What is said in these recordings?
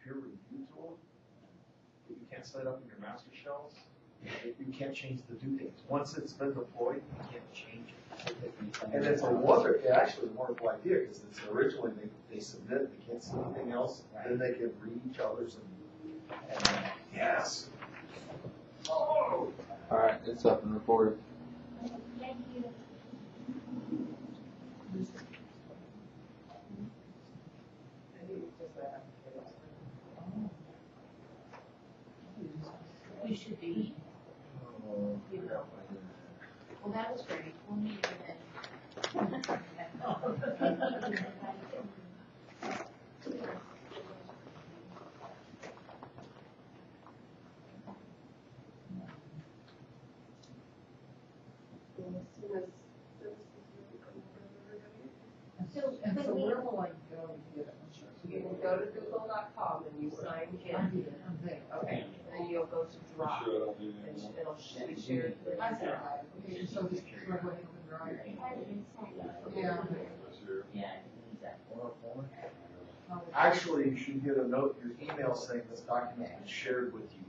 peer review tool that you can't set up in your master shells. You can't change the due dates. Once it's been deployed, you can't change it. And it's actually a wonderful idea, because it's originally they submit, they can't see anything else, then they can read each other's and yes. Oh! All right, it's up and recorded. Thank you. We should be. You know. Well, that was great. We'll meet again. So where will I go to get it? You will go to google.com and you sign in. Okay. And then you'll go to Drive. And it'll be shared. I said, okay, so this is where we're going to drive. Yeah. Yeah, is that 404? Actually, you should get a note in your email saying this document is shared with you,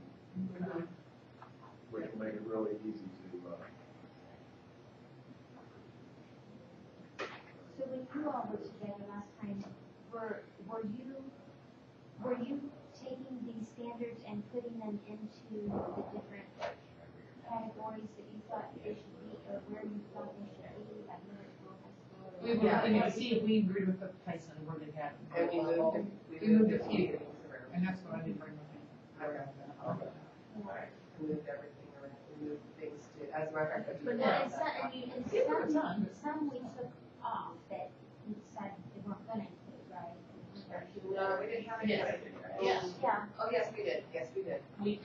which will make it really easy to. So when you all were together last time, were you taking these standards and putting them into the different categories that you thought they should be, or where you thought they should be, like middle school, high school? We were looking to see if we agreed with the Tyson where they had it. And we moved a few things around. And that's what I did bring with me. I got that. Alright, we moved everything around, we moved things to, as a matter of fact, But then some we took off that we decided they weren't gonna include, right? no, we didn't have any. Yes. Yeah. Oh, yes, we did,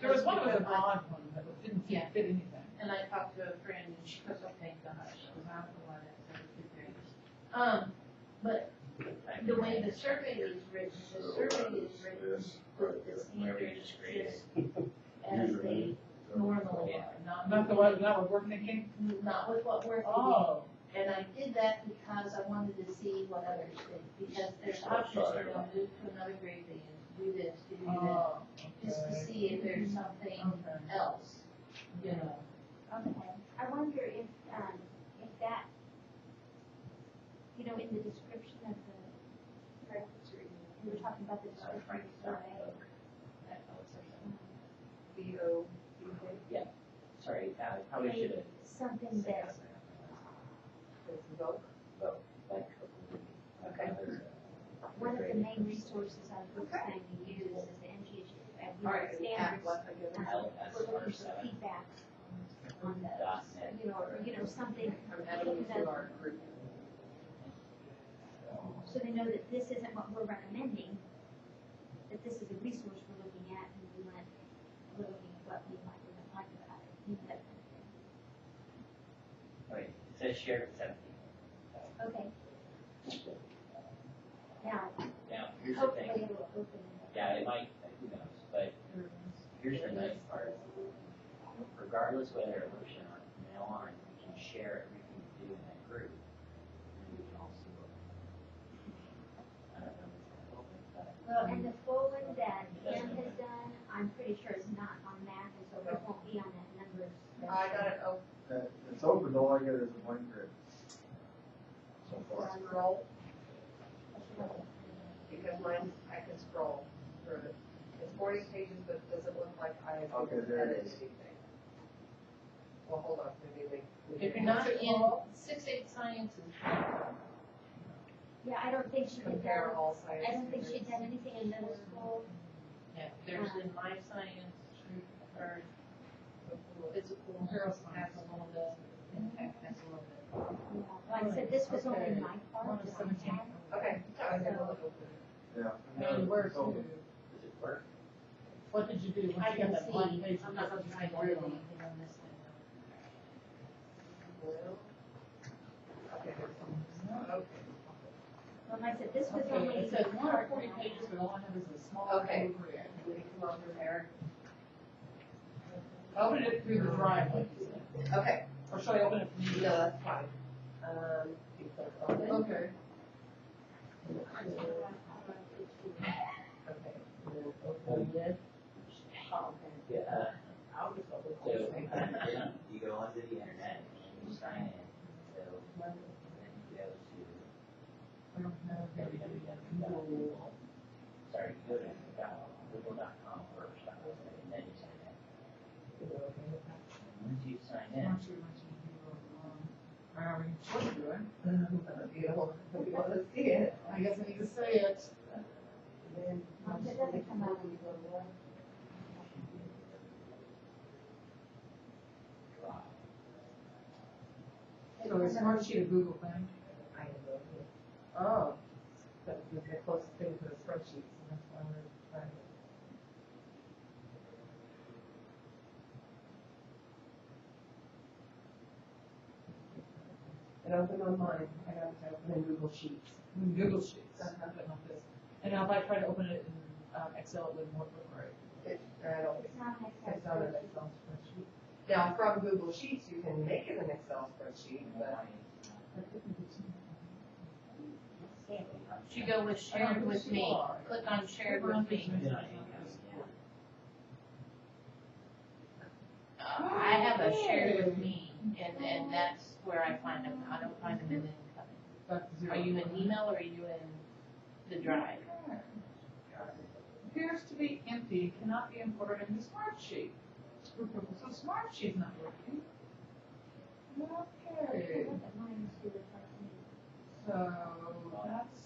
There was one that was an odd one, but it didn't fit anything. And I talked to a friend and she goes, okay, gosh, because I'm the one that's every 2 days. But the way the survey is written, with the standards just as they normally are, Not the way, not with work thinking? not with what we're thinking. Oh. And I did that because I wanted to see what others think, because there's options to go move to another grade band, do this, do that, just to see if there's something else, you know. Okay. I wonder if that, you know, in the description of the, we were talking about the description of the survey. Yeah, sorry, I probably should have. Something that, Like, one of the main resources I was saying to use is the NGSS standards. We're looking for feedback on those, you know, something. So they know that this isn't what we're recommending, that this is a resource we're looking at, and we're looking at what we might like about it. You know, that kind of thing. Wait, it says shared at 17. Okay. Now, Now, here's the hopefully thing. it'll open. Yeah, it might, who knows, but here's the nice part. Regardless whether a motion or mail on, we can share everything we do in that group. And we can all see what. I don't know if it's going to open, but. Well, and the full one that Kim has done, I'm pretty sure it's not on Mac, and so it won't be on that numbers. I got it open. It's open, all I get is a blank grid. So far. Scroll. Because mine, I can scroll through it. It's 40 pages, but it doesn't look like I have Okay, there it edited is. anything. Well, hold on, maybe If you're not in 6-8 science is Yeah, I don't think she did compare that. all science. I don't think she'd done anything in middle school. yeah, there's in life science, or physical, has a little bit, impact has a little bit. Like I said, this was only my part. One of 17. Okay, so I can look over. Yeah. And where It's open. to? Does it work? What did you do? When I you got can that blank page, see, I'm not looking at anything on this thing. Well, okay, okay. Well, like I said, this was Okay, only. it says 140 pages, but all I have is a small. Okay. overhead. We can come over there. Open it through the drive, like you said. Okay, Or should I open it from no, you? that's fine. You click open. Okay. Okay, and then open So, you go onto the internet and you sign in, so then you go to www.google, sorry, you go to google.com first, and then you sign in. And once you sign in, I already told you, right? You want to see it. I guess I need to say it. Then Once it doesn't come out, you go there. So is Smart Sheet a Google thing? I have no idea. Oh, that's the closest thing to the spreadsheets, and that's why we're trying to. And open on mine, I got to open in Google Sheets. Google Sheets, but not this. And now if I try to open it in Excel, it wouldn't work right. I don't, it's not an it's not an Excel spreadsheet. Now, from Google Sheets, you can make it an Excel spreadsheet, but. You go with shared with me, click on shared with me. I have a shared with me, and that's where I find them. I don't find them in incoming. Are you in email or are you in the drive? Appears to be empty, cannot be imported in the Smart Sheet. So Smart Sheet's not working. Okay, so that's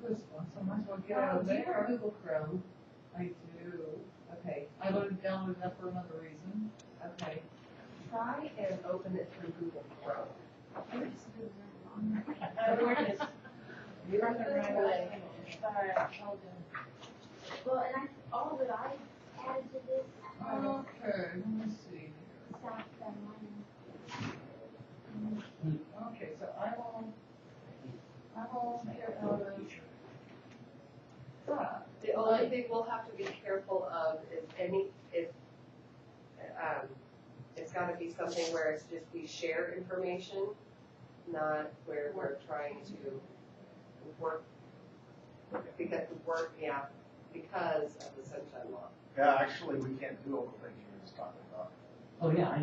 this one, so I might as well get out of Do you have there. Google Chrome? I do. Okay, I downloaded that for another reason. okay. Try and open it through Google Chrome. Where is You're on the right way. Sorry, hold well, and all that I added to this, on. Okay, let me see here. South Carolina. Okay, so I will get out of that. The only thing we'll have to be careful of is it's gotta be something where it's just we share information, not where we're trying to work, because because of the sunshine law. Yeah, actually, we can't do all the things you were just talking about. oh yeah, I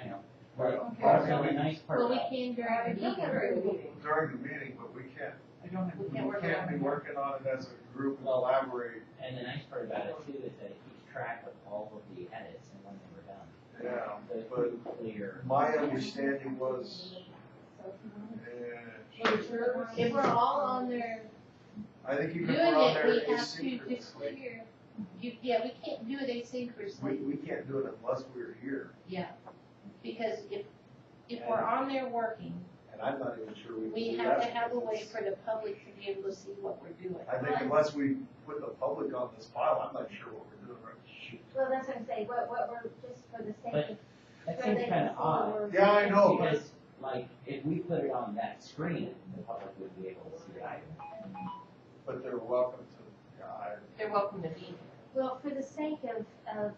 know. But Okay. also the nice part Well, we about can during the During meeting. the meeting. During the meeting, but we can't, I don't have. we can't be working on it as a group and Well, collaborate. and the nice part about it too is that it keeps track of all of the edits and when they were done. Yeah, So it's but pretty clear. my understanding was, If we're all on there I think you doing can put on it, there we have to asynchronously. declare. Yeah, we can't do it asynchronously. We can't do it unless we're here, Yeah, because if we're on there working, and I'm not even sure we can we do have that to have a way because for the public to be able to see what we're doing. I think unless we put the public on this file, I'm not sure what we're doing right. Well, that's what I'm saying, what we're, just for the sake of. That so seems they kind can of see odd. we're- Yeah, I know, but Because, like, if we put it on that screen, the public would be able to see it either. but they're welcome to, yeah, They're welcome to be. Well, for the sake of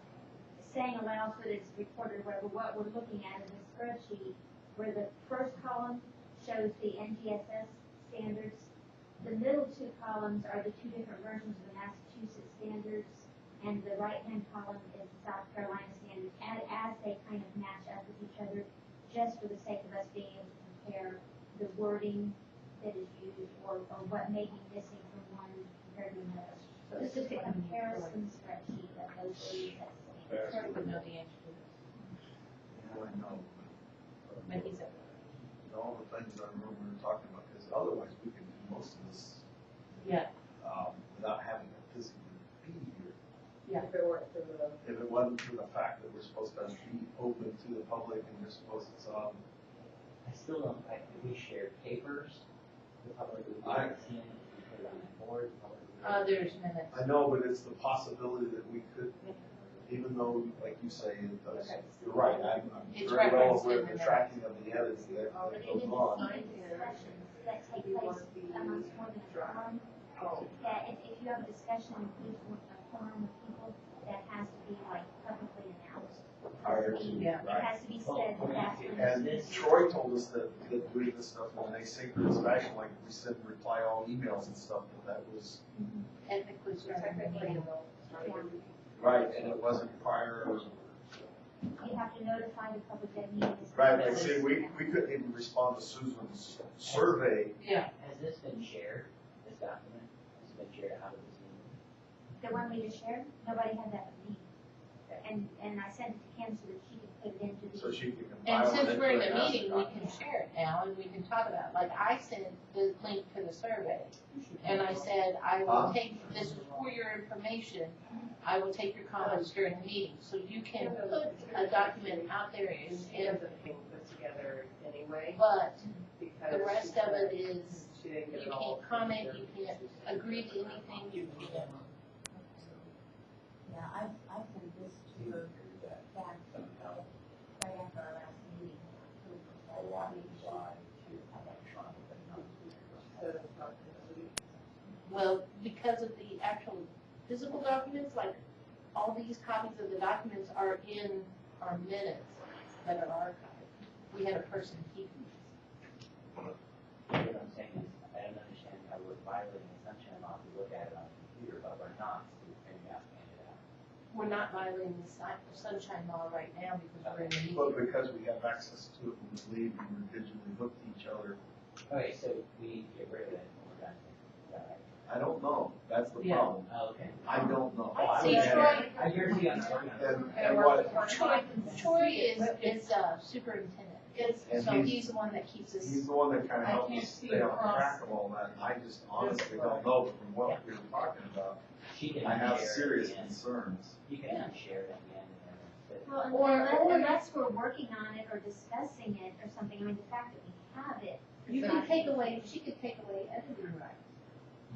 saying aloud that it's recorded, whatever, what we're looking at is a spreadsheet where the first column shows the NGSS standards. The middle two columns are the two different versions of the Massachusetts standards, and the right-hand column is the South Carolina standards, as they kind of match up with each other, just for the sake of us being able to compare the wording that is used, or what may be missing from one compared to another. So this is a comparison spreadsheet of those three sets. Kurt would know the answer to this. I know. But he's a. All the things I remember we were talking about, because otherwise we can do most of this, Yeah. without having to physically be here. If it weren't for the. If it wasn't for the fact that we're supposed to be open to the public and you're supposed to, I still don't like that we share papers. The public would be able to see it, we put it on the board, the public would be able to There's minutes. I know, but it's the possibility that we could, even though, like you say, it does, you're right, I'm It's very well referenced aware in of the the tracking of the edits that But goes even on. discussions that take place amongst more than a forum, that if you have a discussion with a forum of people, that has to be like publicly announced. Prior to, Yeah. It has to be said that that's when And this is. Troy told us that doing this stuff in an asynchronous fashion, like we said, reply all emails and stuff, that was, Technically, Technically, starting. no, it's not even. right, and it wasn't prior You have to notify the public that meeting is. Right, like, see, we couldn't even respond to Susan's survey. Yeah. Has this been shared, this document? Has it been shared out of this meeting? The one we just shared, nobody had that with me. And I sent it to Kim so that she could put it into the. So she can And compile it. since we're in into a an meeting, we can share it now and we can talk about it. Like I sent the link to the survey. And I said, I will take, this is for your information, I will take your comments during the meeting. So you can put a document out there She and, has everything put together anyway, but because. the rest she of said it is, She didn't get you it all. can't comment, you can't agree to anything, you can't. Yeah, I sent this to her back, right after our last meeting. To allow me to have that Trump, but not. So it's not complete. Well, because of the actual physical documents, like all these copies of the documents are in our minutes that are archived. We had a person keeping these. What I'm saying is, I don't understand how we're violating the sunshine law if we look at it on the computer, but we're not, so we're figuring out, hand it out. We're not violating the sunshine law right now because we're in a meeting. But because we have access to it when we leave, we're digitally hooked to each other. Okay, so we need to get rid of it when we're done. Is that right? I don't know, that's the Yeah. problem. Oh, okay. I don't know. Oh, I See, was Troy- I guarantee I'm working on it. And what, Troy is superintendent. And So he's- he's the one that keeps us. he's the one that kind of I helps can't us see stay on across. track of all that. I just honestly don't know, but from what we were talking about, She can I have share serious at the end. concerns. You can unshare it at the end and then fit. Well, Or- unless we're working on it or discussing it or something, I mean, the fact that we have it. You can take away, she could take away editing rights.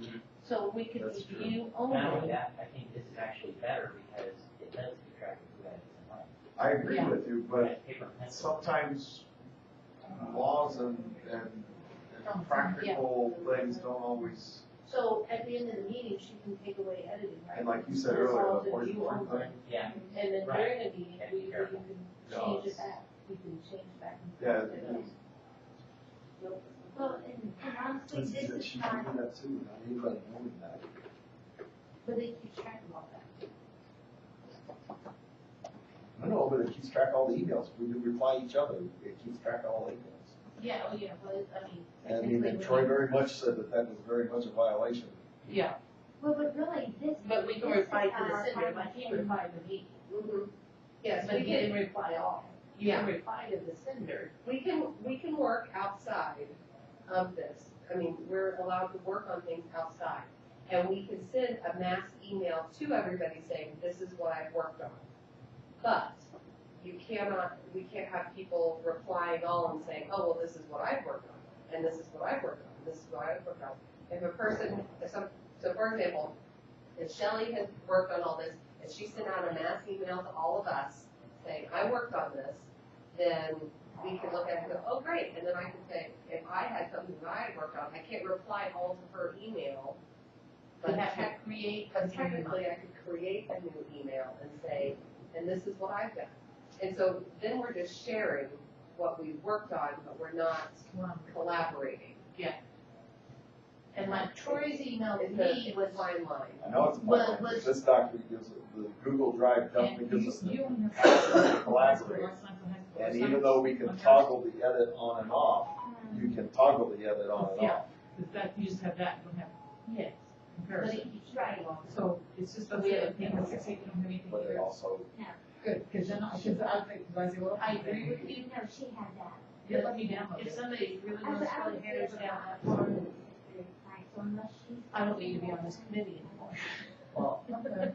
Mhm. So we could That's true. review Not only only. that, I think this is actually better because it does keep track of who has it and when. I agree Yeah. with you, but Whereas paper and pencil. sometimes laws and practical things don't always, So at the end of the meeting, she can take away editing rights. and like you said It's earlier, all the the voice view one only. thing. Yeah, And then Right. during the meeting, Yeah, we careful. can change it back. We can change back and Yeah, forth. Well, and honestly, This this is, is she fine, can do that too, not anybody knowing that. But they keep track of all that. I know, but it keeps track of all the emails. We do reply each other. It keeps track of all the emails. Yeah, oh yeah, but I mean. And I mean, and Troy very much said that that was very much a violation. Yeah, well, but really, this. but we can this is reply to our the sender, like final he replied to me. Mhm. Yes, But we he can, didn't reply all. You can reply to the sender. we can work outside of this. I mean, we're allowed to work on things outside. And we can send a mass email to everybody saying, this is what I've worked on. But we can't have people replying all and saying, oh, well, this is what I've worked on, and this is what I've worked on, and this is what I've worked on. If a person, so for example, if Shelley had worked on all this, and she sent out a mass email to all of us saying, I worked on this, then we can look at it and go, oh, great, and then I can say, if I had something that I had worked on, I can't reply all to her email, We but have to create. but technically, I could create a new email and say, and this is what I've done. And so then we're just sharing what we worked on, but we're not collaborating. And like Troy's email to It's me a was, fine line. I know it's a Well, problem. let's- This document gives, the Google Drive definitely And gives us you the only have. capacity to collaborate. And even though we can toggle the edit on and off, you can toggle the edit on and Yeah. off. But that, you just have that, you don't have yes, but comparison. it keeps track of all. So it's just that we have people that say you don't have anything But it here. also, Good, because then I think, because I say, well. I agree with you. No, she had that. Yeah, let me download If it. somebody really I wants would, to I put would headers say down that that far, Right, so unless she's. I don't need to be on this committee anymore. well, Okay.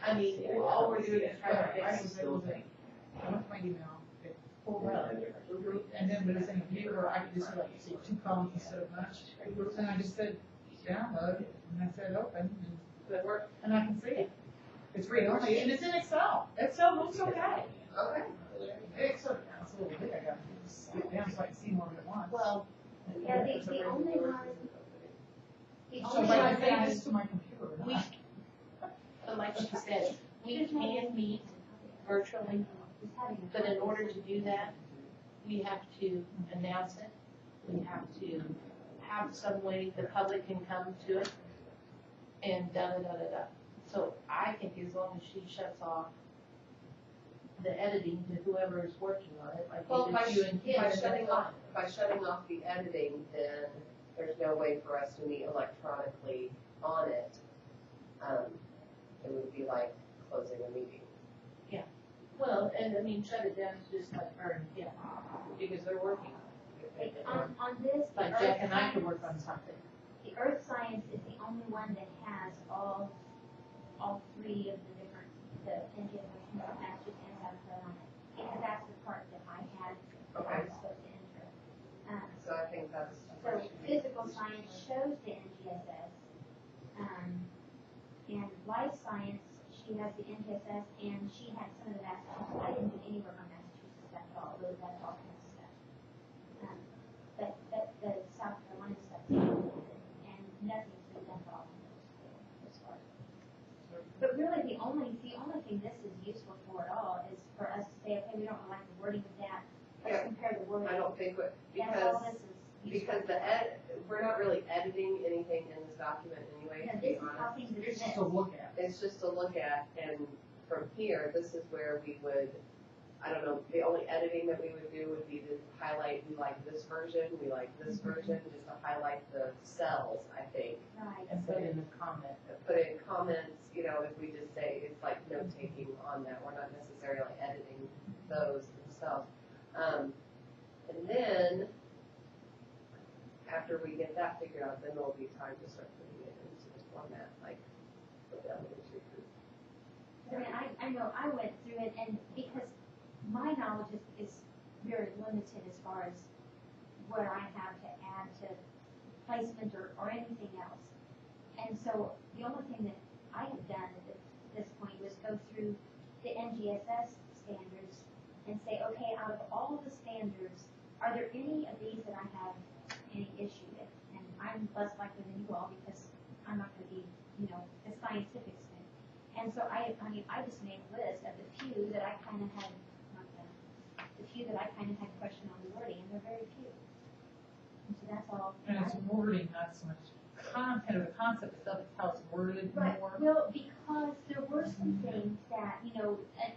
I mean, all we're doing is trying to I fix. was able to, I went to my email, it pulled up, and then when it was in a view, or I could just like say 2 columns instead of much. And I just said, download, and I said open, and I can see it. It's read only, and it's in Excel. Excel looks okay. Okay. Excel, it's a little big, I got to sit down so I can see more of it at once. Well, Yeah, the only one, the So only if I one take that this to my computer, we, but like she said, we can meet virtually, but in order to do that, we have to announce it. We have to have some way the public can come to it and da-da-da-da-da. So I think as long as she shuts off the editing to whoever is working on it, like Well, by, either you and Kim. by and shutting then- off the editing, then there's no way for us to meet electronically on it. It would be like closing a meeting. Well, and I mean, shut it down is just like her and Kim, because they're working. On this, the Like Jeff earth and I could science, work on something. the earth science is the only one that has all three of the different, the NGSS masters and South Carolina. Because that's the part that I had, I Okay. was supposed to enter. So I think that's. So physical science shows the NGSS, and life science, she has the NGSS, and she had some of the Massachusetts. I didn't do any work on Massachusetts stuff at all, really, that's all kinds of stuff. But the South Carolina stuff, and nothing's been done at all in those far. But really, the only thing this is useful for at all is for us to say, okay, we don't like the wording of that, let's Yeah. compare the wording. I don't think, That's because, all this is useful because we're not really editing anything in this document anyway, for. to No, be this is how honest. things are It's just set. to look at. It's just to look at, and from here, this is where we would, I don't know, the only editing that we would do would be to highlight, we like this version, we like this version, just to highlight the cells, I think. Right. And put in the comment. Put in comments, you know, if we just say, it's like note taking on that, we're not necessarily editing those themselves. And then, after we get that figured out, then there'll be time to start putting it into the format, like, the elementary group. I mean, I know I went through it, and because my knowledge is very limited as far as what I have to add to placement or anything else. And so the only thing that I have done at this point was go through the NGSS standards and say, okay, out of all the standards, are there any of these that I have any issue with? And I'm less likely than you all because I'm not going to be, a scientific thing. And so I just made a list of the few that I kind of had, the few that I kind of had question on the wording, and they're very few. And so that's all. And it's wording, not so much content or the concept itself, it's how it's worded Right, more. well, because there were some things that,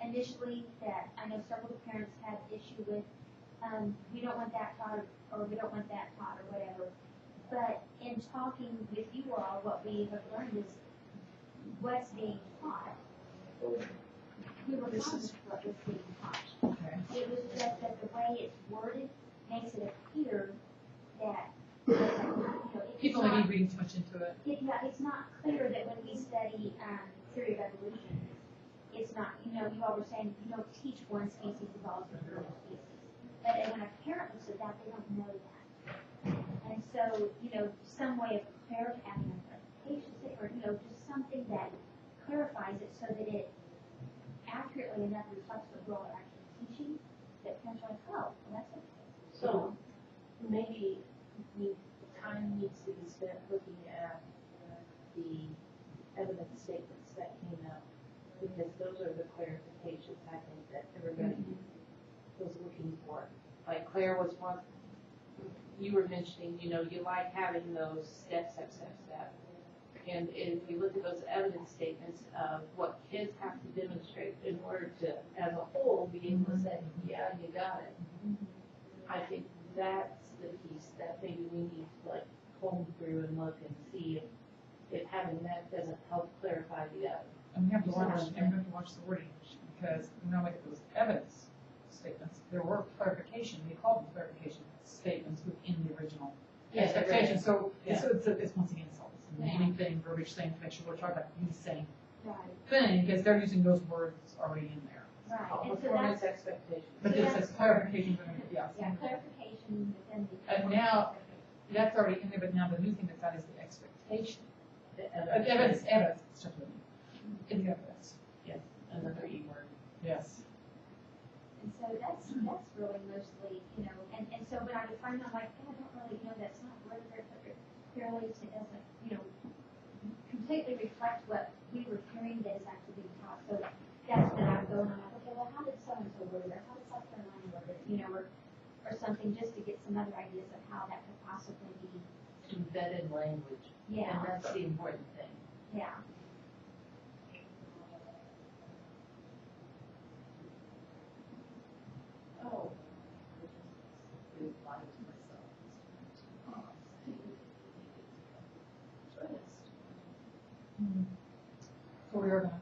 initially that I know several of the parents had issue with, we don't want that taught, or we don't want that taught, or whatever. But in talking with you all, what we have learned is what's being taught. We were fine with what was being taught. Okay. It was just that the way it's worded makes it appear that, it's People may not, be reading too much into it. it's not clear that when we study, theory of evolution, it's not, you all were saying, you don't teach one species evolves from another species. But when a parent looks at that, they don't know that. And so, some way of having a clarification statement, or, just something that clarifies it so that it accurately enough reflects what we're actually teaching, that parents are like, oh, well, that's okay. So maybe time needs to be spent looking at the evidence statements that came out, because those are the clarifications, I think, that everybody was looking for. Like Claire was one, you were mentioning, you like having those step. And if you look at those evidence statements of what kids have to demonstrate in order to, as a whole, be able to say, yeah, you got it. I think that's the piece that maybe we need to like comb through and look and see if having that doesn't help clarify the other. And we have to watch the wording, because when I look at those evidence statements, there were clarification, they called them clarification statements within the original expectation. So it's once again, it's a naming thing, verbiage thing, to make sure we're talking about the same Right, thing, because they're using those words already in there. right. And so Performance that's, expectations. But this says clarification, yeah. clarification within the. And now, that's already in there, but now the new thing that's out is the expectation. The Evidence, stuff like that. In the evidence, Yes, another E word. yes. And so that's really mostly, and so when I define them, I'm like, I don't really, that's not worded very clearly, it doesn't, completely reflect what we were hearing that is actually being taught. So that's when I'm going on, okay, well, how did so-and-so word it, or how did South Carolina word it, or something, just to get some other ideas of how that could possibly be. Embedded language. Yeah. And that's the important thing. Yeah. So we are gonna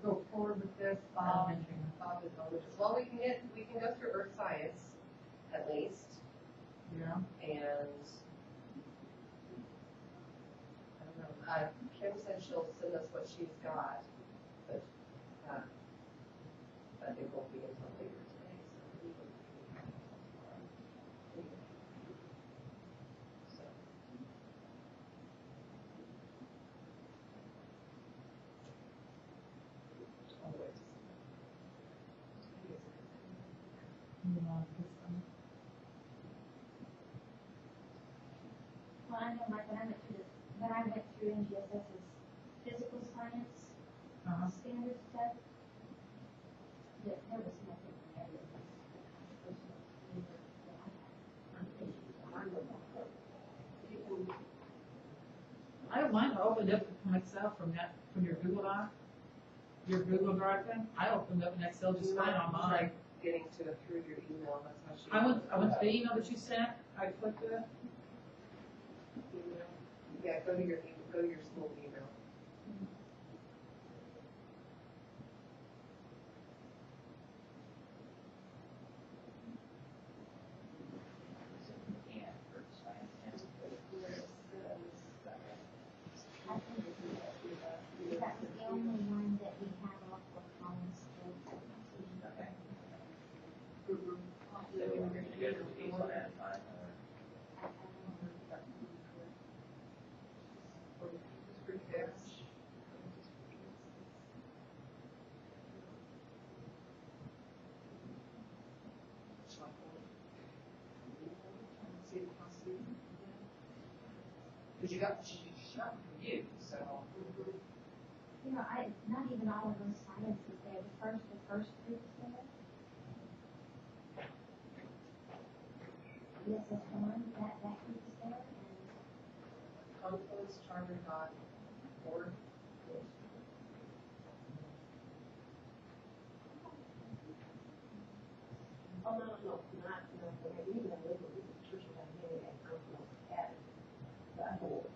go forward with this, Bob is on, which is, well, we can go through earth science at least, yeah. and I don't know, Kim said she'll send us what she's got, but, it won't be until later today, so. Always. Well, I know, like, when I went through NGSS's physical science Uh-huh. standard stuff, there was nothing in there that was I don't mind, I opened up from Excel from your Google Doc, your Google Drive thing, I opened up an Excel just fine on mine. Getting to it through your email, that's how she. I went to the email that you sent, I clicked it, Yeah, go to your school email. Yeah, for science, yeah. that was the only one that we had off for Collins. Okay. So we were gonna go to these on that time, or? Pretty good. because you got from you, so. You know, not even all of those sciences there, the first group is there. Yes, that's the one, that group is there, and Compost.charter.org. Oh, no, even though we church down here, and compost at that whole.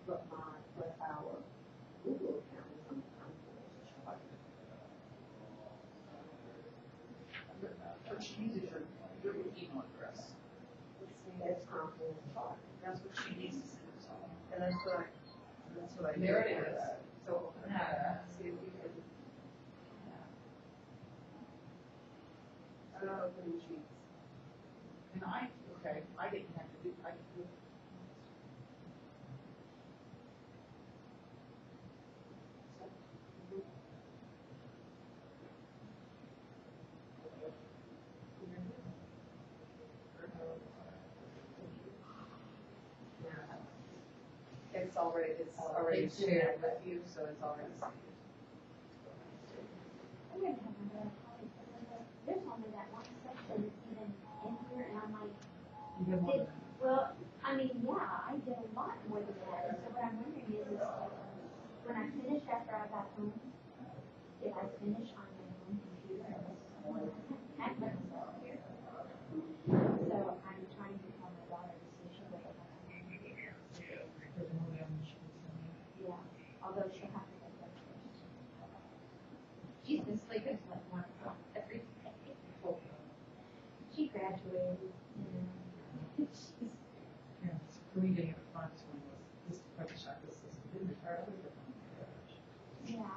But our Google account is on compost. But she uses your email address. That's compost chart. That's what she needs to send us all. And that's what I. There it is. So, see if we can. I'm not opening sheets. And I didn't have to do, I could do. It's already shared with you, so it's already saved. I'm gonna have another copy, there's only that one section that's even in here, and I'm like, You did one. well, I mean, yeah, I did a lot more than that, and so what I'm wondering is when I finished after I got home, did I finish on my home computer? I couldn't start here. So I'm trying to tell my daughter to see if she'll go back. Yeah, although she'll have to go first. She's been sleeping till like 1 o'clock every day. She graduated, you know. She's, Yeah, it's reading at the front one was, this pressure shock system didn't retire other than. yeah,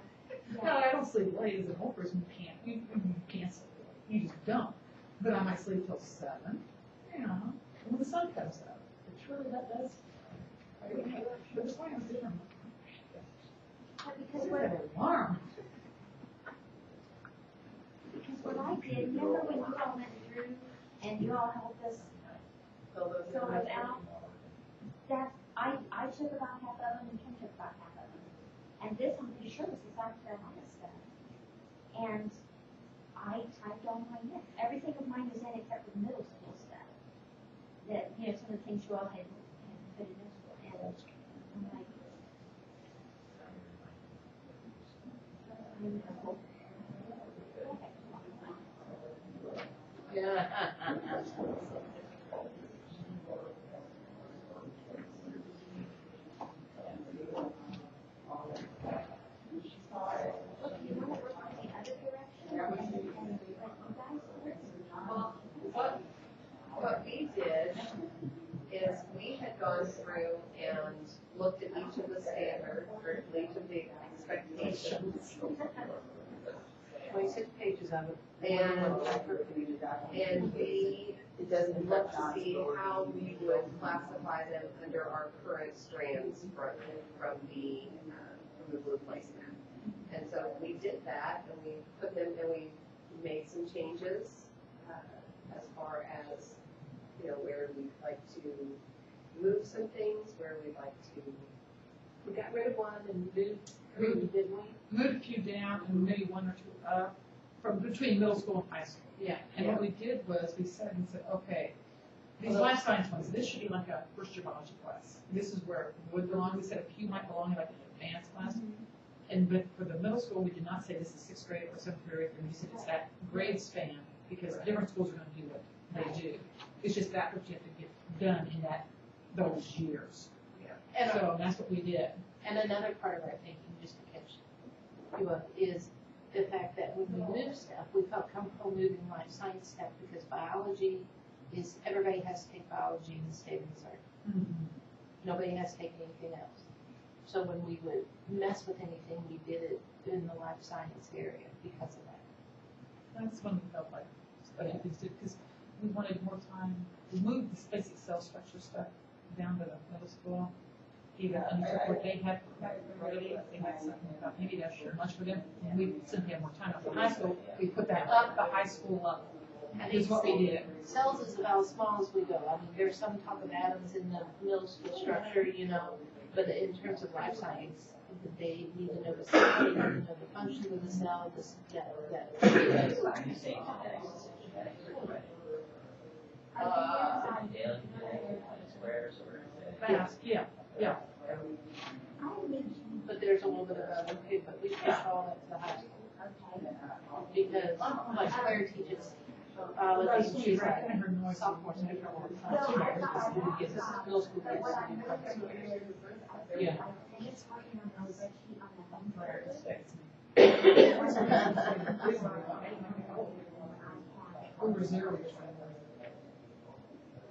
No, yeah. I don't sleep late as an old person, you can't sleep late, you just don't. But I might sleep till 7, you know, when the sun comes up, which really that does. But the plan is different. Because It's what, an alarm. because what I did, remember when you all went through and you all helped us Fill those fill in. those out? That, I took about half of them and Kim took about half of them. And this, I'm pretty sure, was the South Carolina stuff. And I typed all mine in. Everything of mine was in except for the middle school stuff. That, you know, some of the things you all had through and looked at each of the standards, or each of the expectations. 26 pages of it. And we looked to see how we would classify them under our current strands from the blue placement. And so we did that, and we put them, and we made some changes as far as, you know, where we'd like to move some things, where we'd like to. We got rid of one and moved 3, didn't we? Moved a few down and maybe 1 or 2 up, from between middle school and high school. Yeah. And what we did was, we said, okay, these life science ones, this should be like a first year biology class. This is where it would belong. We said a few might belong in like an advanced class. But for the middle school, we did not say this is 6th grade or 7th grade, and we said it's that grade span, because different schools are gonna do what they do. It's just that what you have to get done in those years. And, So that's what we did. and another part of our thinking, just to catch you up, is the fact that when we move stuff, we felt comfortable moving life science stuff because biology is, everybody has to take biology in the state of Missouri. Nobody has to take anything else. So when we would mess with anything, we did it in the life science area because of that. That's when we felt like special things did, because we wanted more time. We moved this basic cell structure stuff down to the middle school. Even any support they had already, I think that's something about, maybe that's too much for them. We simply have more time. For high school, we put that up the high school level. And Is what we did. Cells is about as small as we go. I mean, there's some talk of atoms in the middle school structure, you know, but in terms of life science, they need to know the cell, they need to know the function of the cell, that. You say genetics, daily squares or? Fast, yeah. But there's a little bit of other too, but we push all that to the high school. Because like Claire teaches biology, and she's like sophomore, second, or gives us middle school kids to do public squares. Yeah.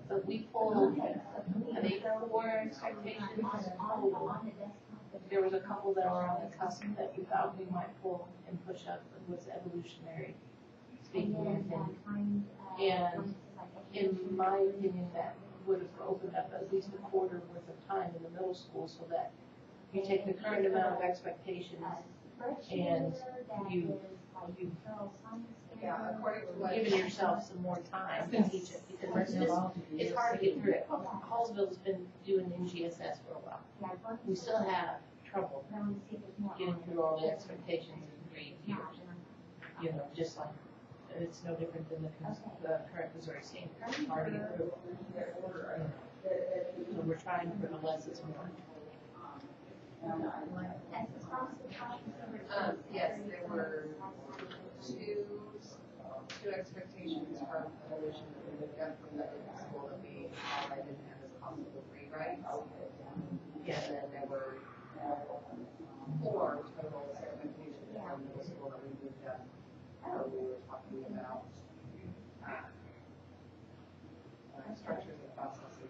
But we pulled, I think, 4 expectations. There was a couple that were on the cusp that we thought we might pull and push up, that was evolutionary speaking and thing. And in my opinion, that would have opened up at least a quarter worth of time in the middle school, so that you take the current amount of expectations and you've According to what. given yourself some more time to teach it, because it's hard to get through it. Hallsville's been doing NGSS for a while. We still have trouble getting through all the expectations in 3 years. You know, just like, it's no different than the current Missouri standards, it's hard to get through. So we're trying for the less is more. Yes, there were two expectations from evolution that we looked at from the school that we highlighted as possible rewrites. And then there were 4 total expectations from the school that we moved up. We were talking about structures and processes.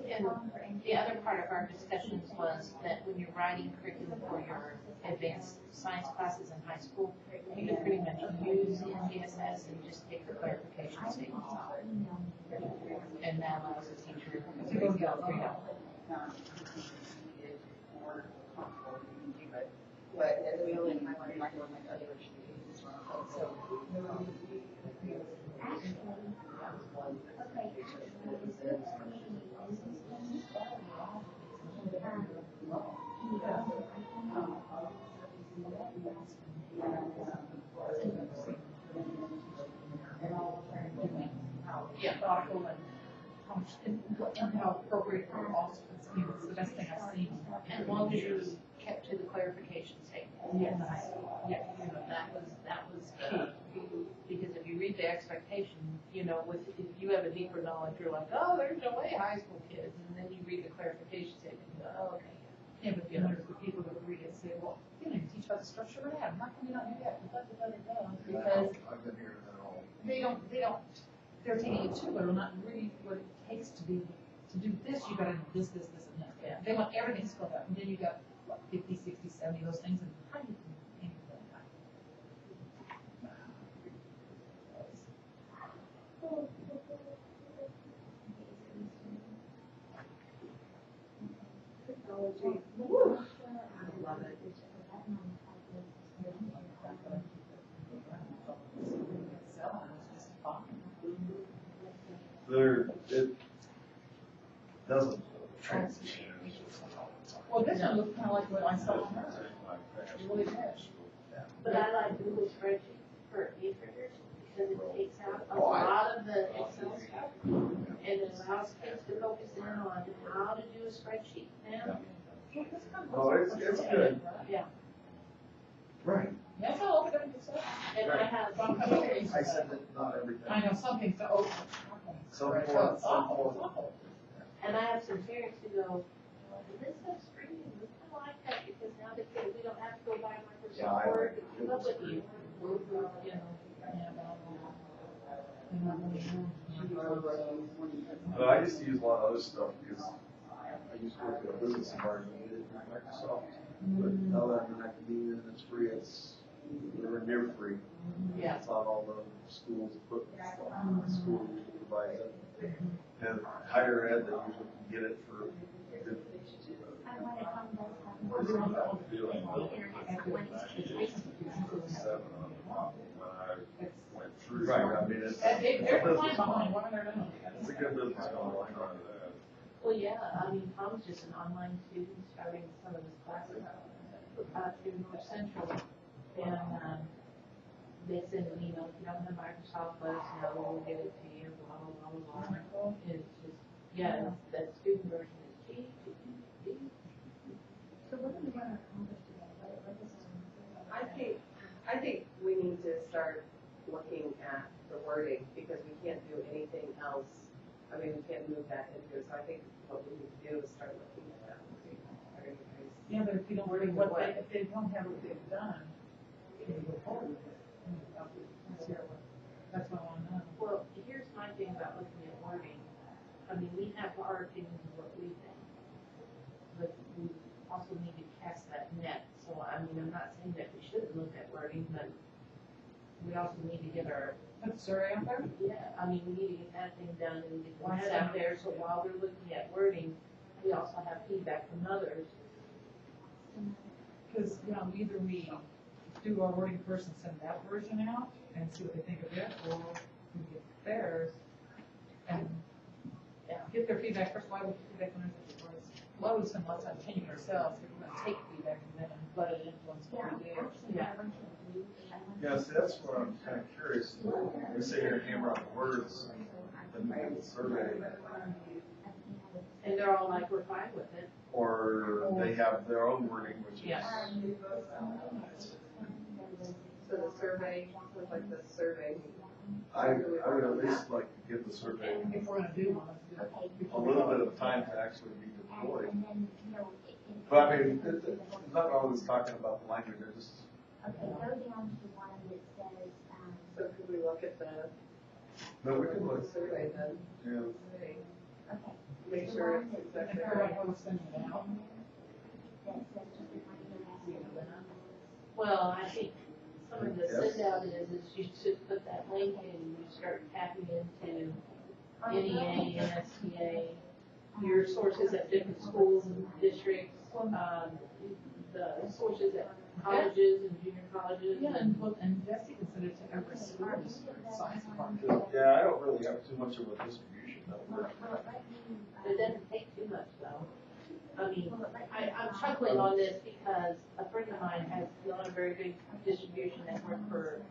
And the other part of our discussions was that when you're writing curriculum for your advanced science classes in high school, you can pretty much use NGSS and just take the clarification statements off. And that allows the teacher to go freedom. But as we only highlighted my other Yeah. Thoughtful and how appropriate for all students. I mean, it's the best thing I've seen. As long as you kept to the clarification statement. Yes. Yeah, you know, that was key. Because if you read the expectation, you know, if you have a deeper knowledge, you're like, oh, there's no way high school kids. And then you read the clarification statement, you go, oh, okay. Yeah, but then there's the people that read it and say, well, you didn't teach about the structure of an atom. How come you not do that? Because I've been hearing that all. they're taking it too, but they're not really what it takes to do this, you gotta know this, and this. Yeah. They want everything spelled out, and then you got, what, 50, 60, 70 of those things, and how do you handle that? Technology. Woo. I love it. It doesn't transition. Well, this one looks kinda like what I saw on her. It really did. But I like Google spreadsheet for e-printers because it takes out a Oh, lot of the Excel stuff. And it allows kids to focus in on how to do a spreadsheet now. Oh, it's good. Yeah. Right. That's all over there, so. And I have, I said that not everything. I know some things, oh. Some Right. people, Oh, some awful, people. awful. and I have some parents who go, this is screening, we kind of like that because now the kids, we don't have to go buy Yeah, I Microsoft Word like to keep up with you. Workgroup, you know, But I used to use a lot of other stuff because I used to work in a business environment with Microsoft. But now that I'm in academia and it's free, it's near free. Yeah. It's not all the school's equipment. The school usually provides it. And higher ed, they usually can get it for good. I want to come back and work on the internet, when it's Seven when I went through. Right, I mean, it's. They're flying behind, what are they doing? It's a good business going on. Well, yeah, I mean, Tom's just an online student starting some of his classes through North Central. And, they send an email, if you don't have Microsoft, let us know, we'll get it to you, blah, blah, blah, blah. And it's just, yeah, that student version is cheap. So what are we going to accomplish today? What is I think we need to start looking at the wording because we can't do anything else. I mean, we can't move that into it. So I think what we need to do is start looking at that. Are you guys? Yeah, but if you don't, Wording what what? they, if they don't have what they've done, can you go forward with it? That's what I want to know. Well, here's my thing about looking at wording. I mean, we have our opinions of what we think. But we also need to cast that net. So, I mean, I'm not saying that we shouldn't look at wording, but we also need to get our, Put the survey out there? yeah, I mean, we need to get that thing done and get the net out there. So while they're looking at wording, we also have feedback from others. Because, you know, either we do our wording first and send that version out and see what they think of it, or we get theirs and get their feedback first. Why would feedback when it's first? Why would we spend less time changing ourselves if we're going to take feedback and then let it influence what we do? Yeah, see, that's what I'm kind of curious. We sit here and hammer out words, and the survey, And they're all like, we're fine with it. or they have their own wording, which is. Yes. So the survey, with like the survey. I would at least like to give the survey If we're going to do one, let's do it. a little bit of time to actually be deployed. But I mean, it's not always talking about the language, I just. Okay, go down to one that says, So could we look at the No, we can look. survey then? Yeah. Okay. okay. Make sure it's exactly All right, right. we'll send it out. That says just the one. Well, I think some of the send out is you should put that link in and you start tapping into NEA, NSTA, your sources at different schools and districts, the sources at colleges and junior colleges. Yeah, and Jesse can send it to every school, science department. Yeah, I don't really have too much of a distribution network. It doesn't take too much though. I mean, I'm chuckling on this because a friend of mine has not a very big distribution network for,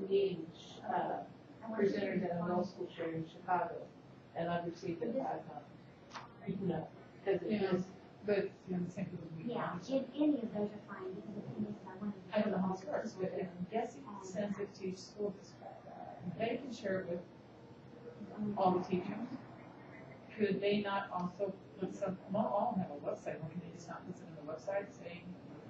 meeting, presenters at a middle school chair in Chicago. And I've received it 5 times. You know, because it Yeah. is, But, you know, the same people we Yeah, want. any of those are fine, because the thing is, I want to. I don't know how it works, but if Jesse sends it to each school district, they can share it with all the teachers. Could they not also put some, not all have a website, or can they just not put it in the website saying,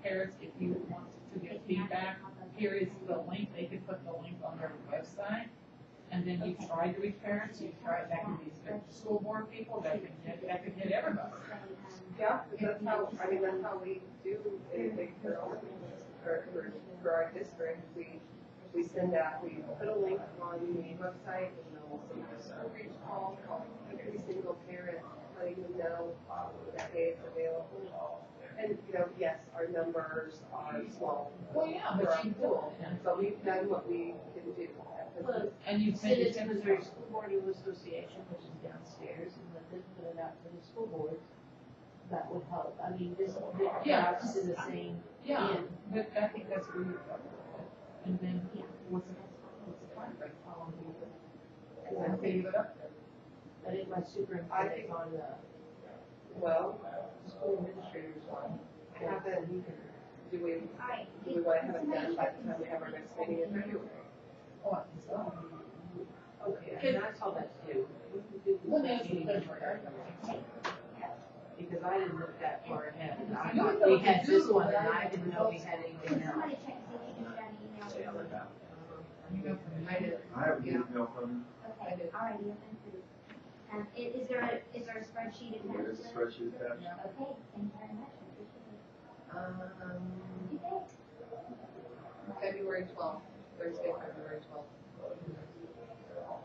parents, if you want to get feedback, here is the link, they could put the link on their website, then you tried to reach parents, you tried, that could be the school board people, that could hit everybody. Yeah, that's how, I mean, that's how we do anything for our district. We send out, we put a link on the website, and then we'll send a outreach call every single parent, letting them know that day it's available. And, you know, yes, our numbers are small. Well, yeah, For but our you pool, but we've done what we can do. Well, and you Send send it it to to Missouri School Board Association, which is downstairs, and let them put it out to the school boards. That would help. I mean, this, Yeah. drops to the same Yeah, end. but I think that's where you're going. And then, what's the time frame? How long do you, and then leave it up there? I think my superintendent on the Well, school administrators one. I haven't, do we want to have it done by the time we have our next meeting in February? Oh, it's done. Okay, and that's all that's due. We can do Well, the that's meeting the because I didn't look that far ahead. I You thought looked we at had the this Google, one, and but I I didn't know we had anything Can else. somebody check and see if you can get an email? You know, from the- I did. I have an email from Okay, all righty, thank you. Is there a spreadsheet you, attached there's a to it? spreadsheet attached. Okay, thank you very much, I appreciate it. Um, Okay. February 12th, Thursday, February 12th.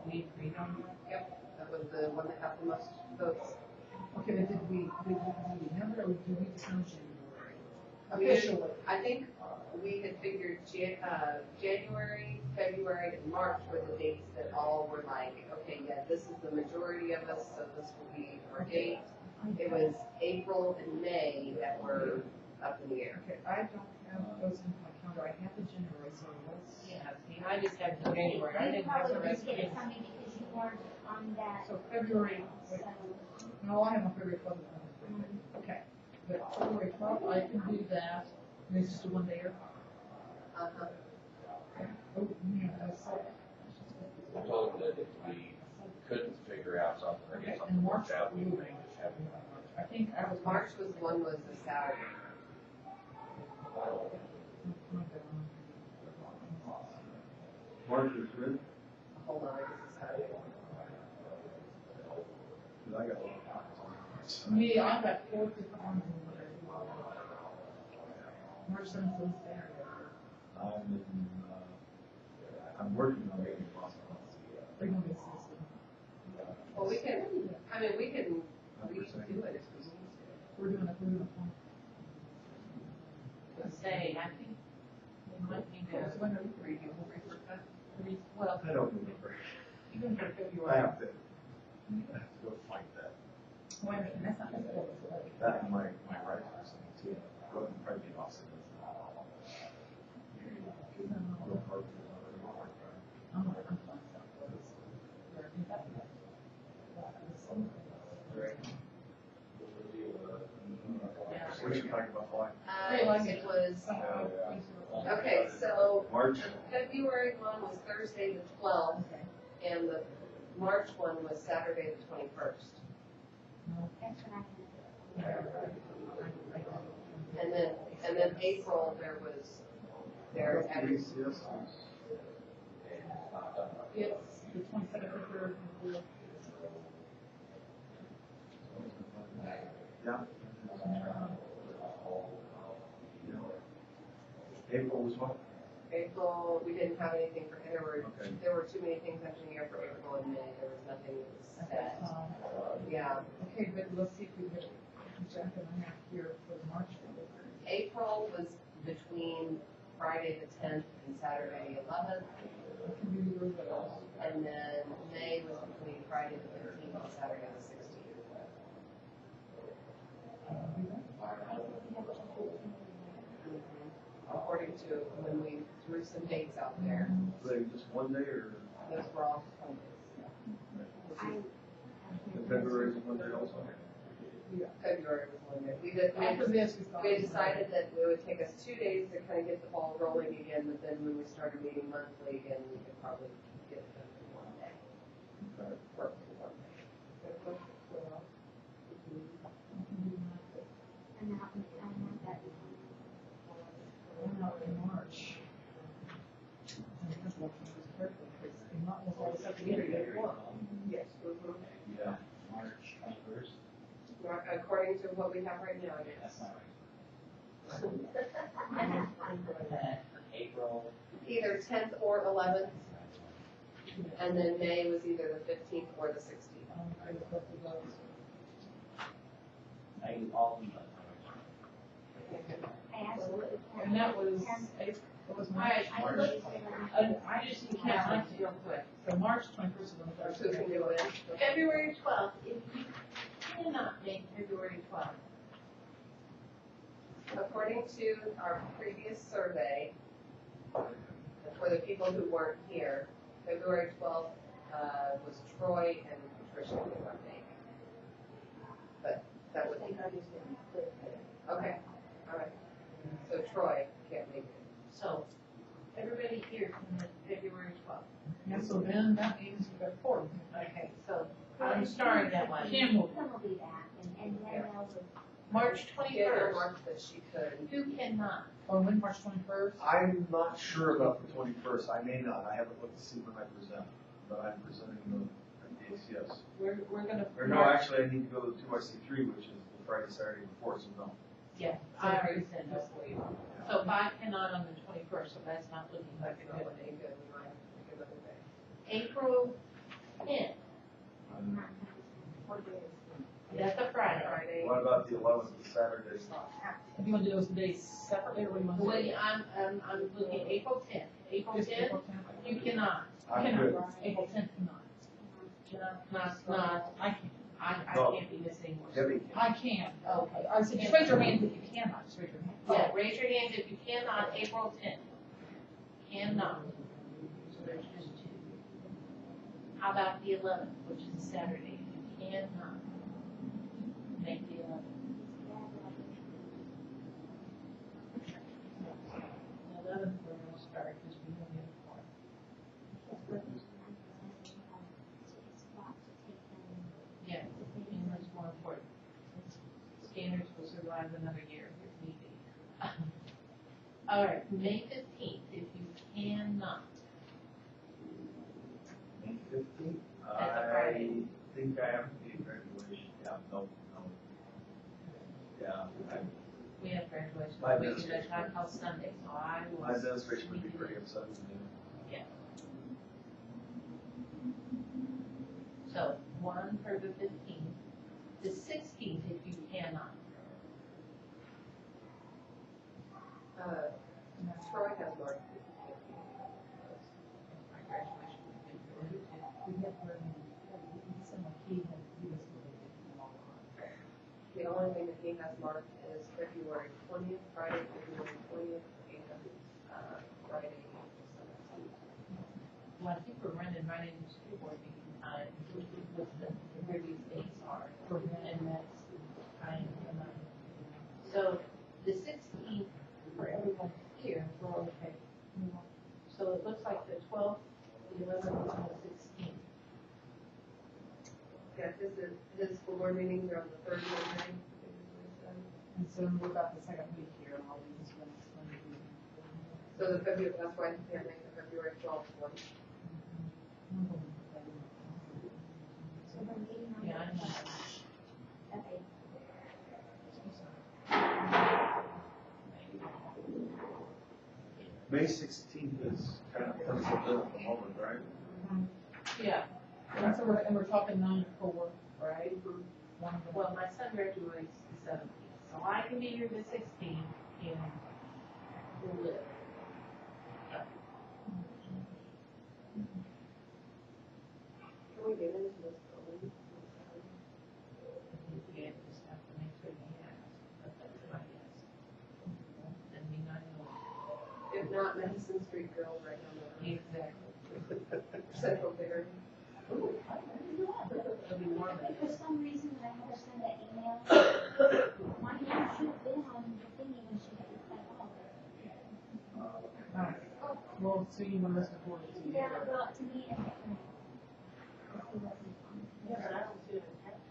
We agreed on that. Yep, that was the one that got the most votes. Okay, but did we remember, or did we decide January? We- Officially? I think we had figured January, February, and March were the dates that all were like, okay, yeah, this is the majority of us, so this will be our date. It was April and May that were up in the air. Okay, I don't have those in my calendar, I have the January, so let's. Yeah, see, I just had the January, I You didn't have the probably rest just of get it. it from me because you weren't on that. So February, So, no, I have my February 12th. Okay, but February 12th, I can do that, and it's just a one day. Uh-huh. Oh, yeah, that's it. I told him that if we couldn't figure out something or Okay, get and something March, worked out, we we would would just have it. I think I was. March was the Saturday. March is good, Hold on, it's a Saturday. because I got a lot of copies on March. Me, I've got 4 different ones in there. March 7th is there. I'm working on making lots of copies. They're gonna be system. Well, we can, I mean, we can redo 100%. it if we need to. We're doing a plan. Say, I think we might need to So when are we Redo, refer well, I don't remember. even for I February? have to go find that. Wait a minute, that's not necessarily. That and my writing or something too. Go ahead and probably be offset. We should talk about why. It was, okay, so March, February one was Thursday the 12th, and the March one was Saturday the 21st. that's what I have. And then April, there every, NGSS It's the 27th. yeah. April was what? April, we didn't have anything for, Okay. there were too many things up in the air for April and May, there was nothing that was set. Yeah, Okay, but let's see if we get Jack and I have here for the March one. April was between Friday the 10th and Saturday the 11th, I can do either of those. and then May was between Friday the 13th and Saturday the 16th. Can I do that? According to when we threw some dates out there, Were they just one day or those were all February is one day also? February was one day. After this, we thought. We decided that it would take us 2 days to kind of get the ball rolling again, but then when we started meeting monthly again, we could probably get it done in one day. Work in one day. And that was, I have that. I'm not in March. And that's what was perfect, because in March, all of a sudden, Yes. Yeah. March 21st. According to what we have right now, That's yes. not right. April. Either 10th or 11th, and then May was either the 15th or the 16th. I use all of them, but. I actually. And that was, it was March. I looked I just, yeah, I like to real quick. So March 21st is when the first. Who can do it? February 12th, if you cannot make February 12th, According to our previous survey, for the people who weren't here, February 12th was Troy and Patricia who were make. But that would be, okay, all right. So Troy can't make it. so everybody here can make February 12th. Yeah, so then that means you've got four. Okay, so I'm starting that one. Kim will, Kim will be back, and then they'll. March Yeah, 21st, marked that she could. who cannot? or when, March 21st? I'm not sure about the 21st, I may not, I haven't looked to see when I present, but I'm presenting the ACS. We're gonna. Or no, actually, I need to go to 2IC3, which is the Friday, Saturday before, so no. Yeah, I already said no for you. So 5 cannot on the 21st, so that's not looking like a good thing. Good, we might pick another day. April 10th, that's a Friday. Friday. What about the 11th, the Saturday? Do you want to do those days separately, or what do you want to do? Wait, I'm looking at April 10th. April Just 10th, April 10th? you cannot. I'm good. April 10th, cannot. Not, I can't. I No. can't be missing more. Debbie I can. Okay. I said, just raise your hand if you cannot, just raise your hand. Yeah, raise your hand if you cannot, April 10th. Cannot. So there's just two. How about the 11th, which is a Saturday? If you cannot make the 11th. The 11th, we're gonna start because we don't have four. Yeah, English more important. Scanners will survive another year if need be. All right, May 15th, if you cannot. May 15th? That's a Friday. I think I have to be at graduation, yeah, no. Yeah, We have graduation. My We do administration. that on Sunday, so I will. my administration would be pretty upset with me. So, one for the 15th. The 16th, if you cannot. Troy has marked. My graduation would be February 2nd. The only thing that he has marked is February 20th, Friday, February 20th, and Friday, April 17th. Well, I think we're running right into school board meeting time, with where these dates are, and that's kind of, so the 16th for everyone here, we're okay. So it looks like the 12th, the 11th, and the 16th. Yeah, his school board meetings are on the 3rd Monday. And so we're about the second week here, and I'll leave this one next Monday. So the February, that's why I can't make the February 12th one. So the meeting on. Yeah, I know. Okay. May 16th is kind of penciled in at the moment, right? Yeah, And we're talking 9 to 4, right? One of them. well, my son graduates the 17th, so I can be here the 16th, and we'll live. Can we get into this building? Yeah, just have to make sure he has, but that's my guess. And be not If not, Madison Street Girls right down the road. exactly. Central Dairy. It'll be more than For some reason, when I had her send that email, my hand should have been on the thingy when she had it sent off. Alright. Well, so you want us to forward it to you? Yeah, well, to me, and. It wasn't on. Yeah, but I don't see it attached.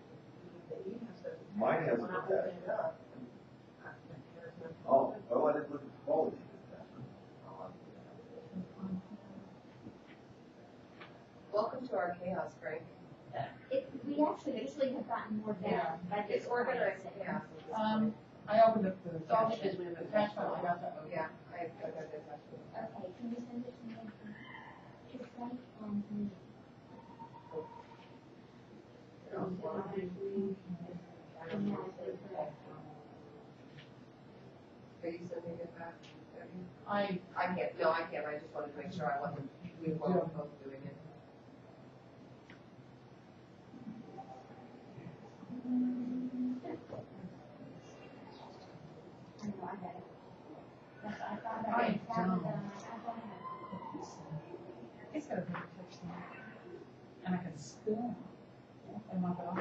Mine hasn't been that. Oh, well, I didn't look at the quality. Welcome to to our chaos, Frank. We actually usually have gotten more done, but It's organized chaos at this point. I opened up the It's all because we have a attachment, I got that. Yeah, I got that attachment. okay, can you send it to me? Just like, me. Are you sending it back? I I can't, no, I can't, I just wanted to make sure I wasn't, we weren't both doing it. I know, I got it. That's, I thought I I had don't. it, I thought I had It's got a big touch thing. And I can still, and my dog.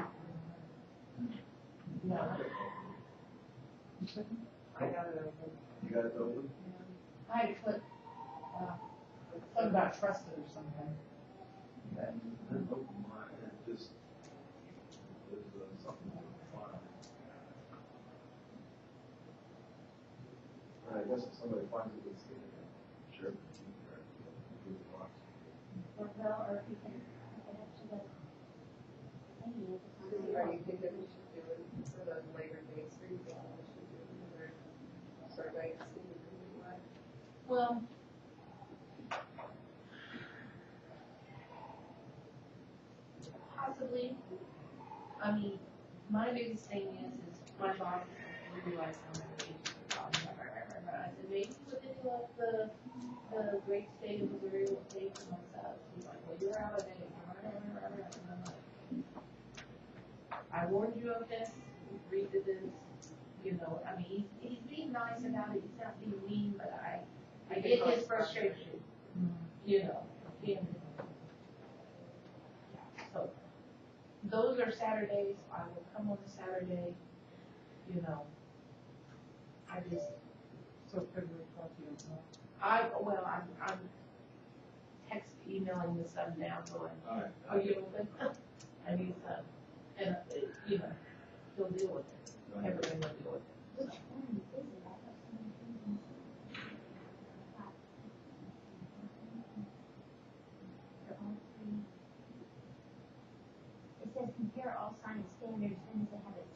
Yeah. I got it open. You got it open? I had to click, something about trusted or something. And then open mine, and just, there's something on the file. I guess if somebody finds it, it's share it with you, right? Google Docs. Or well, or if you can hook it up to the thingy, if it's on the Are wall. you thinking we should do it for the later dates, or you think we should do another survey to see who we like? Well, possibly. I mean, my biggest thing is my boss really likes how many pages we're talking about. I said, maybe within like the great state of Missouri will take for myself. He's like, well, you're out of date. And I'm like, I warned you of this, redid this, you know, I mean, he's being nice about it, he's not being mean, but I get his frustration, you know, and so, those are Saturdays, I will come on a Saturday, you know, I just, So February 12th, you don't know. I'm emailing the son now going, All right. are you open? I need some, and, you know, he'll deal with it, everybody will deal with it. Which one is it? I have so many things. They're all three. It says compare all science standards, and does it have a .x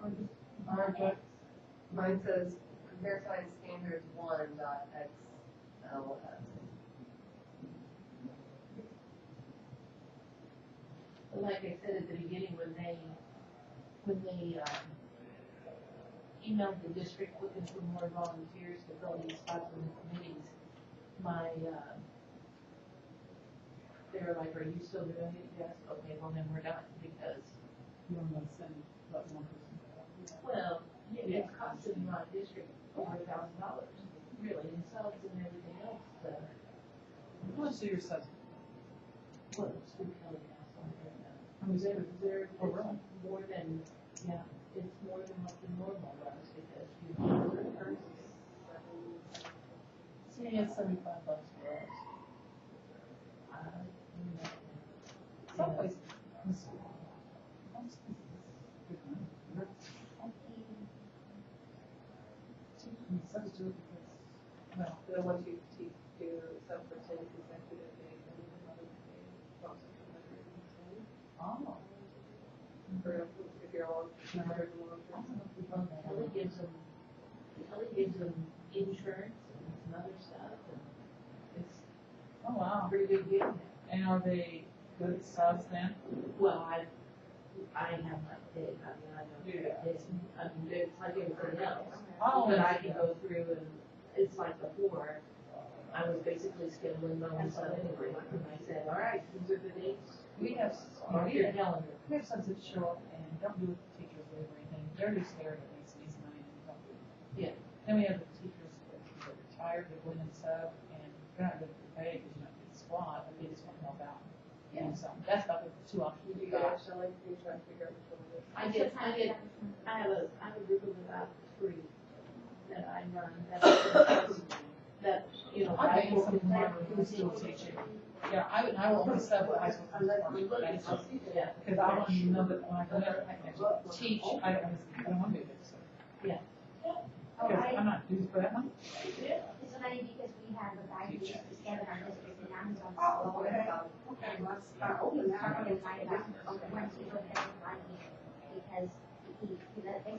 or just .x? Mine says compare science standards 1.xls. But like I said at the beginning, when they emailed the district looking for more volunteers to fill these spots on the committees, they were like, are you still doing it? Yes. Okay, well then we're done, because, You don't want to send but one person. well, it's costing my district over $1,000, really, in subs and everything else, How much do your subs? well, school Kelly has on there. How many They're, subs? Oh, really? more than, yeah, it's more than what the normal was, because you know, hers is So you had $75 for us. Some places, let's see. Most places, good money. Subs do it because, well, The ones you teach do sub for 10 consecutive days, and then another day, about 110. oh. For if you're on, if you're long term. Kelly gives them insurance and some other stuff, and it's Oh, wow. a pretty good gig. And are they good subs then? Well, I have my pick, I mean, I know, it's like everything else. Oh. But I can go through and, it's like before, I was basically scheduling my own stuff anyway, and I said, all right, these are the dates. We have, Mark your calendar. we have subs that show up and don't do teachers' leave or anything. They're just there to make some easy money and don't do it. Yeah. Then we have the teachers that are retired, they go in and sub, and they're not good for pay because you don't get the squad, but they just want to help out. Yeah. And so that's about the two options You we got. actually, you try to figure out which one it is. I have a group of about 3 that I run, that, you know, I I think work some with of them. them who's still teaching. Yeah, I will only sub at high school. Yeah. Because I want to know that when I go there, I can actually teach, I don't want to do this. Yeah. Because I'm not due for that money. It's funny because we have a guy who used to stand in our district, and now he's on Oh, school board. okay. let's Or start. he was talking tonight about when he looked at his liking, because they still had they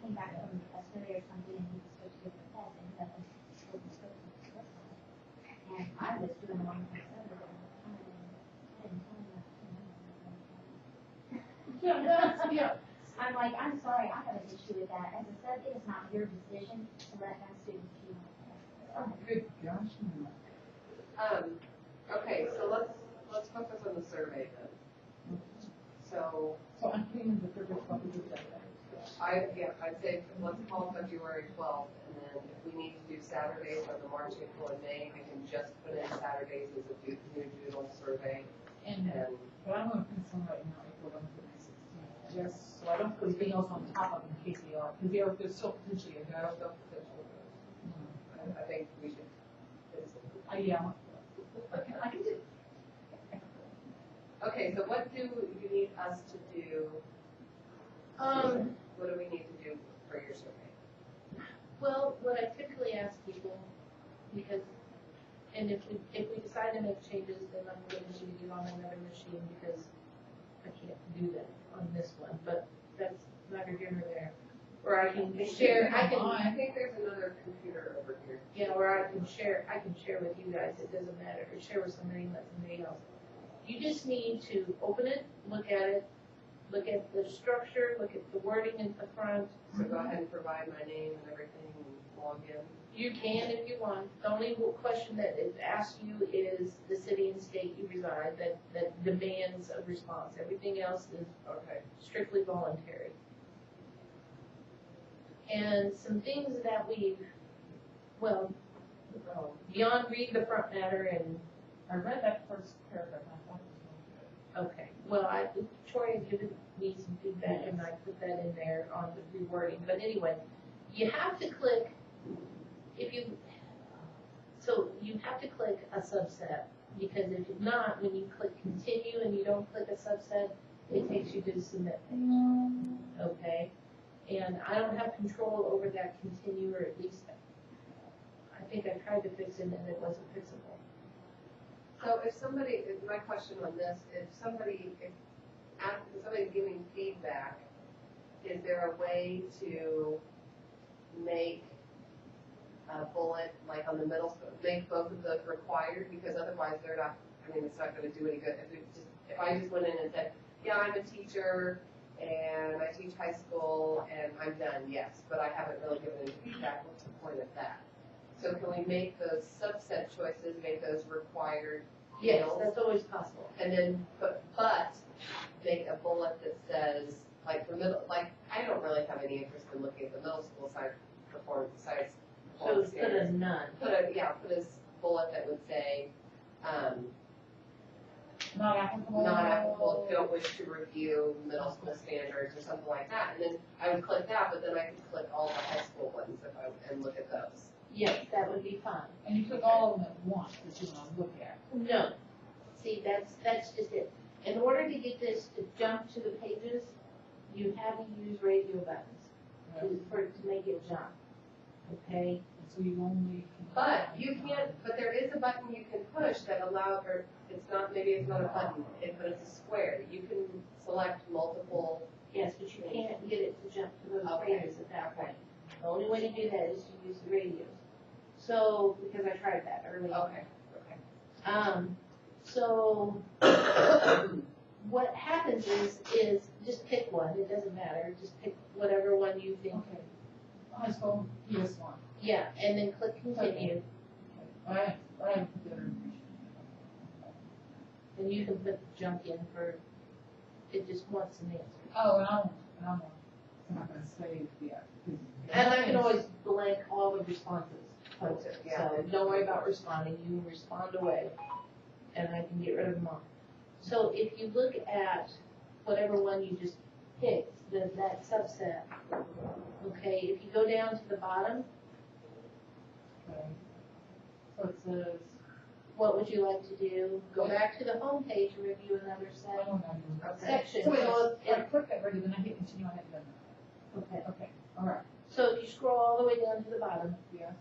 came back from a survey or something, and he was supposed to give the test, and he had and I was doing one myself at the time, and I didn't tell him. Yeah. I'm like, I'm sorry, I have an issue with that. As I said, it is not your decision to let that student choose. Oh, good gosh. Okay, so let's focus on the survey then. So, So I'm putting the perfect copy of that. I'd say let's call February 12th, and then if we need to do Saturdays on the March, April, and May, we can just put in Saturdays as a new doodle survey. And, but I'm gonna put some right now, April 16th, just so I don't put anything else on top of them in case they are, because there's still potentially a doubt of potential. I think we should. Yeah. I can do. Okay, so what do you need us to do? What do we need to do for your survey? Well, what I typically ask people, because, and if we decide to make changes, then I'm going to need to get on another machine because I can't do that on this one, but that's neither here nor there. Or I can share, I think there's another computer over here. yeah, or I can share with you guys, it doesn't matter, or share with somebody and let somebody else. You just need to open it, look at the structure, look at the wording in the front. So go ahead and provide my name and everything and log in. You can if you want. The only question that is asked you is the city and state you reside that demands a response. Everything else is Okay. strictly voluntary. And some things that beyond read the front matter and, I read that first paragraph, and I thought it was okay, well, Troy had given me some feedback and I put that in there on the rewording. But anyway, you have to click, so you have to click a subset, because if not, when you click continue and you don't click a subset, it takes you to the submit page, okay? And I don't have control over that continue, or at least, I think I tried to fix it and it wasn't fixable. So if somebody, my question on this, if somebody's giving feedback, is there a way to make a bullet, like on the middle school, make both of those required? Because otherwise they're not, it's not gonna do any good. If I just went in and said, yeah, I'm a teacher, and I teach high school, and I'm done, yes, but I haven't really given any feedback, what's the point of that? So can we make those subset choices, make those required? Yes, fields? that's always possible. And then, but make a bullet that says, like the middle, like, I don't really have any interest in looking at the middle school side performance So performance put a standards. none. Put a bullet that would say, not applicable. not applicable, don't wish to review middle school standards or something like that. And then I would click that, but then I could click all the high school ones and look at those. Yes, that would be fine. And you click all of them at once that you want to look at. No. See, that's just it. In order to get this to jump to the pages, you have to use radio buttons to make it jump. Okay? So you only. But there is a button you can push that allows, or maybe it's not a button, but it's a square. You can select multiple. Yes, but you can't get it to jump to those Okay. pages at that point. The only way to do that is to use the radios. So, because I tried that earlier. Okay. So, what happens is just pick one, it doesn't matter, just pick whatever one you think. Okay. High school, yes, one. Yeah, and then click continue, I put that information. and you can put junk in for, it just wants an answer. Oh, and I'm not gonna say yet. And I can always blank all the responses, Yeah. so don't worry about responding, you can respond away, and I can get rid of them all. So if you look at whatever one you just picked, that subset, okay, if you go down to the bottom, Okay. So it says, what would you like to do? Go back to the home page and review another section. So wait, So if I click that already, then I hit continue, I hit done. okay. Okay, all right, So if you scroll all the way down to the bottom, yeah.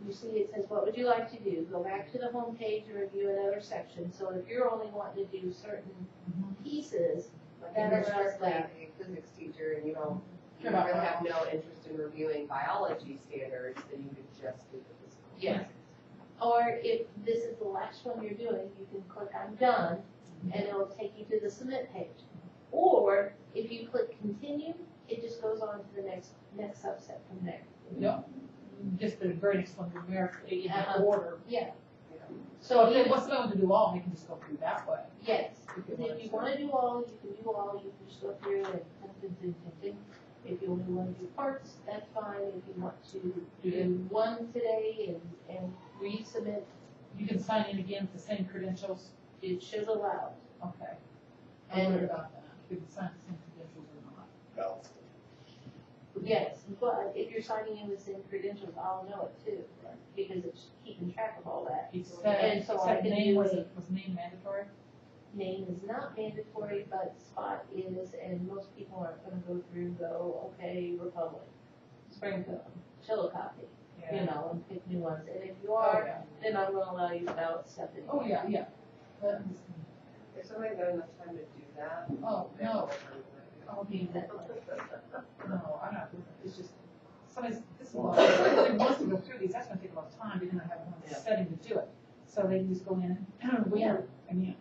you see it says, what would you like to do? Go back to the home page and review another section. So if you're only wanting to do certain pieces, Like that if you're allows strictly that. a physics teacher and you don't, you Sure about really that. have no interest in reviewing biology standards, then you could just do the physical. Yes. Or if this is the last one you're doing, you can click I'm done, and it'll take you to the submit page. Or if you click continue, it just goes on to the next subset from there. No, just the very next one, numerically, in Uh-huh. order. Yeah. So if you- they want someone to do all, they can just go through that way. Yes, if you wanna do all, you can do all, you can just go through and if you only wanna do parts, that's fine, if you want to do one today and resubmit, You can sign in again with the same credentials. it should allow. Okay. I wondered about that. You can sign the same credentials or not. Balance. Yes, but if you're signing in with same credentials, I'll know it too, because it's keeping track of all that. He said, And so I except can name do was, it. was name mandatory? Name is not mandatory, but spot is, and most people aren't gonna go through and go, okay, Republic, Springfield, Chillicothe, you know, and pick new ones. And if you Oh, are, yeah. then I'm gonna allow you to ballot stuff in. Oh, yeah, yeah. But, If somebody got enough time to do that. oh, they have no, more time to do oh, Be that- no, I'm not doing it. It's just, somebody's, this is a lot. Somebody wants to go through these, that's gonna take a lot of time, they're gonna have one Yeah. setting to do it. So they can just go in and, wait, Yeah. I mean,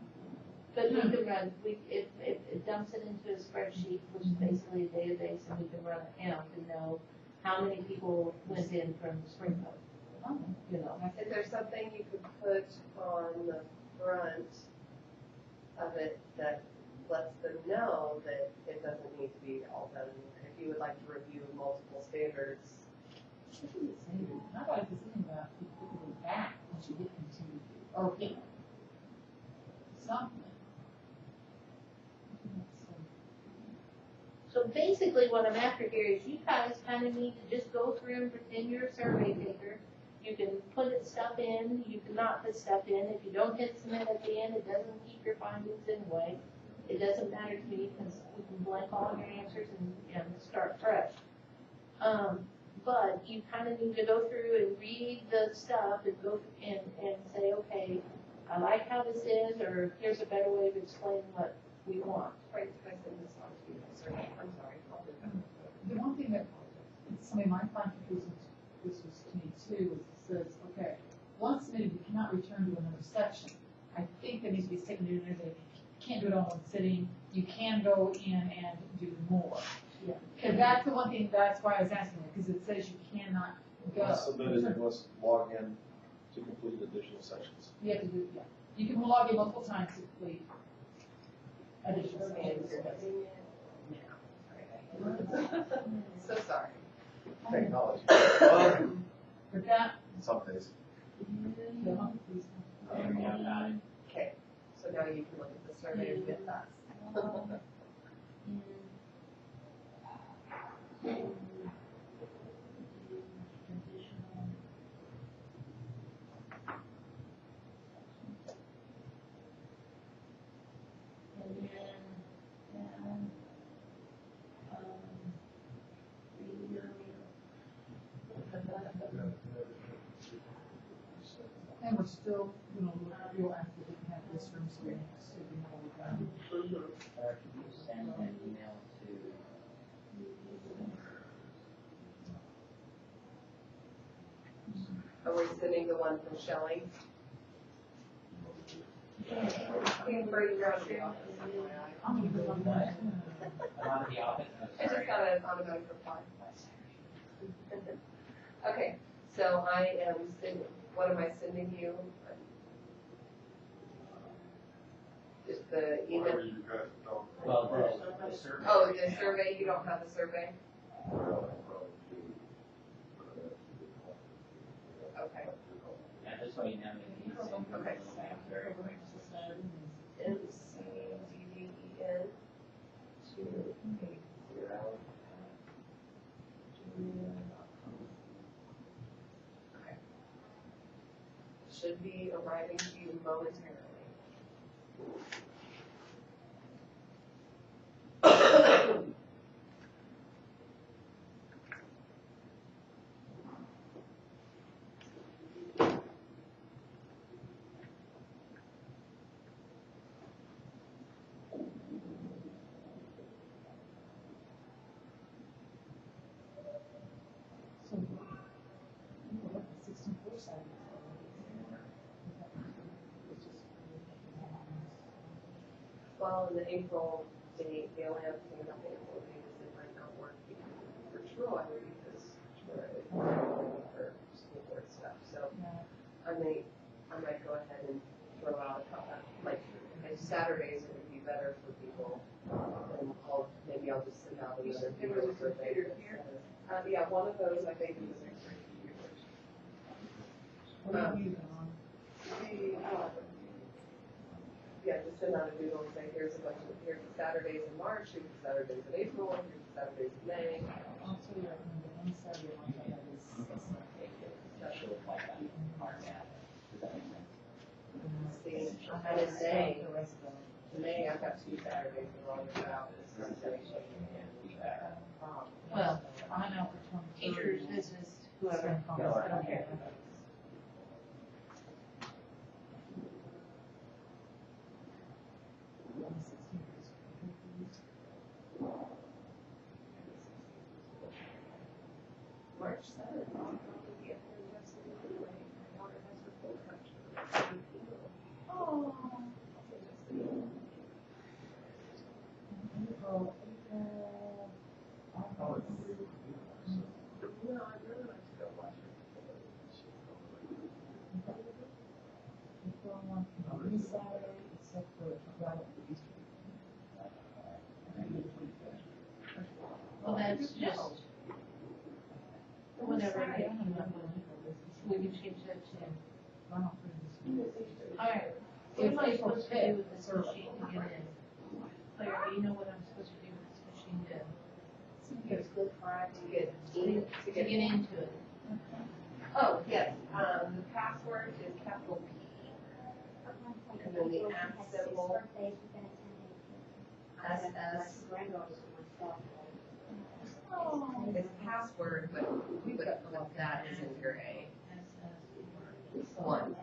But we can run, it dumps it into a spreadsheet, which is basically a database, and we can run a count and know how many people went in from Springfield, oh, you know. Is there something you could put on the front of it that lets them know that it doesn't need to be all done? If you would like to review multiple standards, what did it say? I thought it was something about people could go back once you hit continue, or, something. So basically, what I'm after here is you guys kind of need to just go through and pretend you're a survey taker. You can put stuff in, you can not put stuff in. If you don't hit submit at the end, it doesn't keep your findings anyway. It doesn't matter to me because we can blank all your answers and start fresh. But you kind of need to go through and read the stuff and go and say, okay, I like how this is, or here's a better way of explaining what we want. right, I send this on to you, sorry, I'm sorry. I'll do that. The one thing that somebody might find confusing, this was to me too, was it says, okay, once submitted, you cannot return to another section. I think there needs to be secondary, you can't do it all in one sitting, you can go in and do more. Yeah. Because that's the one thing, that's why I was asking it, because it says you cannot go. Once submitted, you must log in to complete additional sections. You have to do, yeah, you can log in multiple times to complete additional And sections. you're doing it now. So sorry. Technology. But that, Some days. Okay, so now you can look at the survey with us. and we're still, we'll have to have this room screen, so we know we're done. Or can you send an email to? Are we sending the one from Shelley? Can bring your own to the office. I'm gonna go on that. I'm out of the office, I'm I just sorry. got an automatic reply. Okay, so I am sending, what am I sending you? Just the email? Well, the survey. Oh, the survey, you don't have the survey? Okay. Yeah, just so you know, if you send me Okay. very quick. MCDDEN 280 Okay. Should be arriving to you momentarily. Well, in the April date, the only other thing about the April date is it might not work for Troy because Troy is for school board stuff. So I might go ahead and throw out a couple, like Saturdays it would be better for people. And maybe I'll just send out another video survey. Yeah, one of those I think is yeah, just send out a doodle and say, here's the Saturdays in March, here's the Saturdays in April, here's the Saturdays in May. I'll tell you, the one Saturday one I have is. She'll apply that hard at. Does that make sense? See, and in May, I've got 2 Saturdays along with out. Well, I'm out for 20. teachers, business, whoever. Okay. March 7th, I'll probably be up there in West Virginia. My daughter has her full country. Oh. No, I'd really like to go watch her. This Saturday, except for right after Easter. Well, that's just whenever I get we can change that to. All right, what am I supposed to do with this machine to get in? Claire, do you know what I'm supposed to do with this machine to It's good Friday to get get into it? Oh, yes, the password is capital P. And then the at symbol, SS. It's password, but we would put that as in your A. One.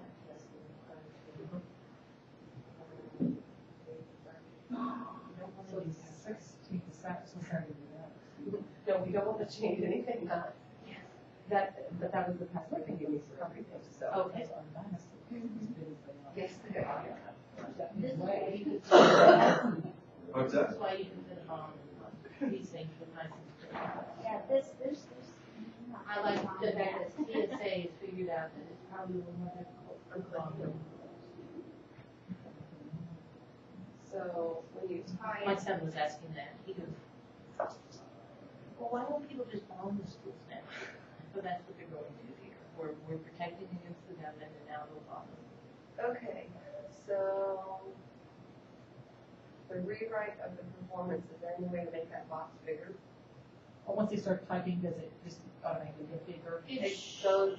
So it's 16th, Saturday, No, we don't want to change anything, but that was the password they gave me for everything, so. Okay. Yes, they are. This is why you can. What's This that? is why you can put them on these things with nice and straight. Yeah, this. I like the fact that TSA has figured out that it's probably a little more difficult for them. So when you tie My it, son was asking that, he goes, well, why don't people just own the schools now? So that's what they're going to do here. We're protecting against the government and now they'll own them. okay, so the rewrite of the performance, is there any way to make that box bigger? Or once they start typing, does it just automatically get bigger? It goes,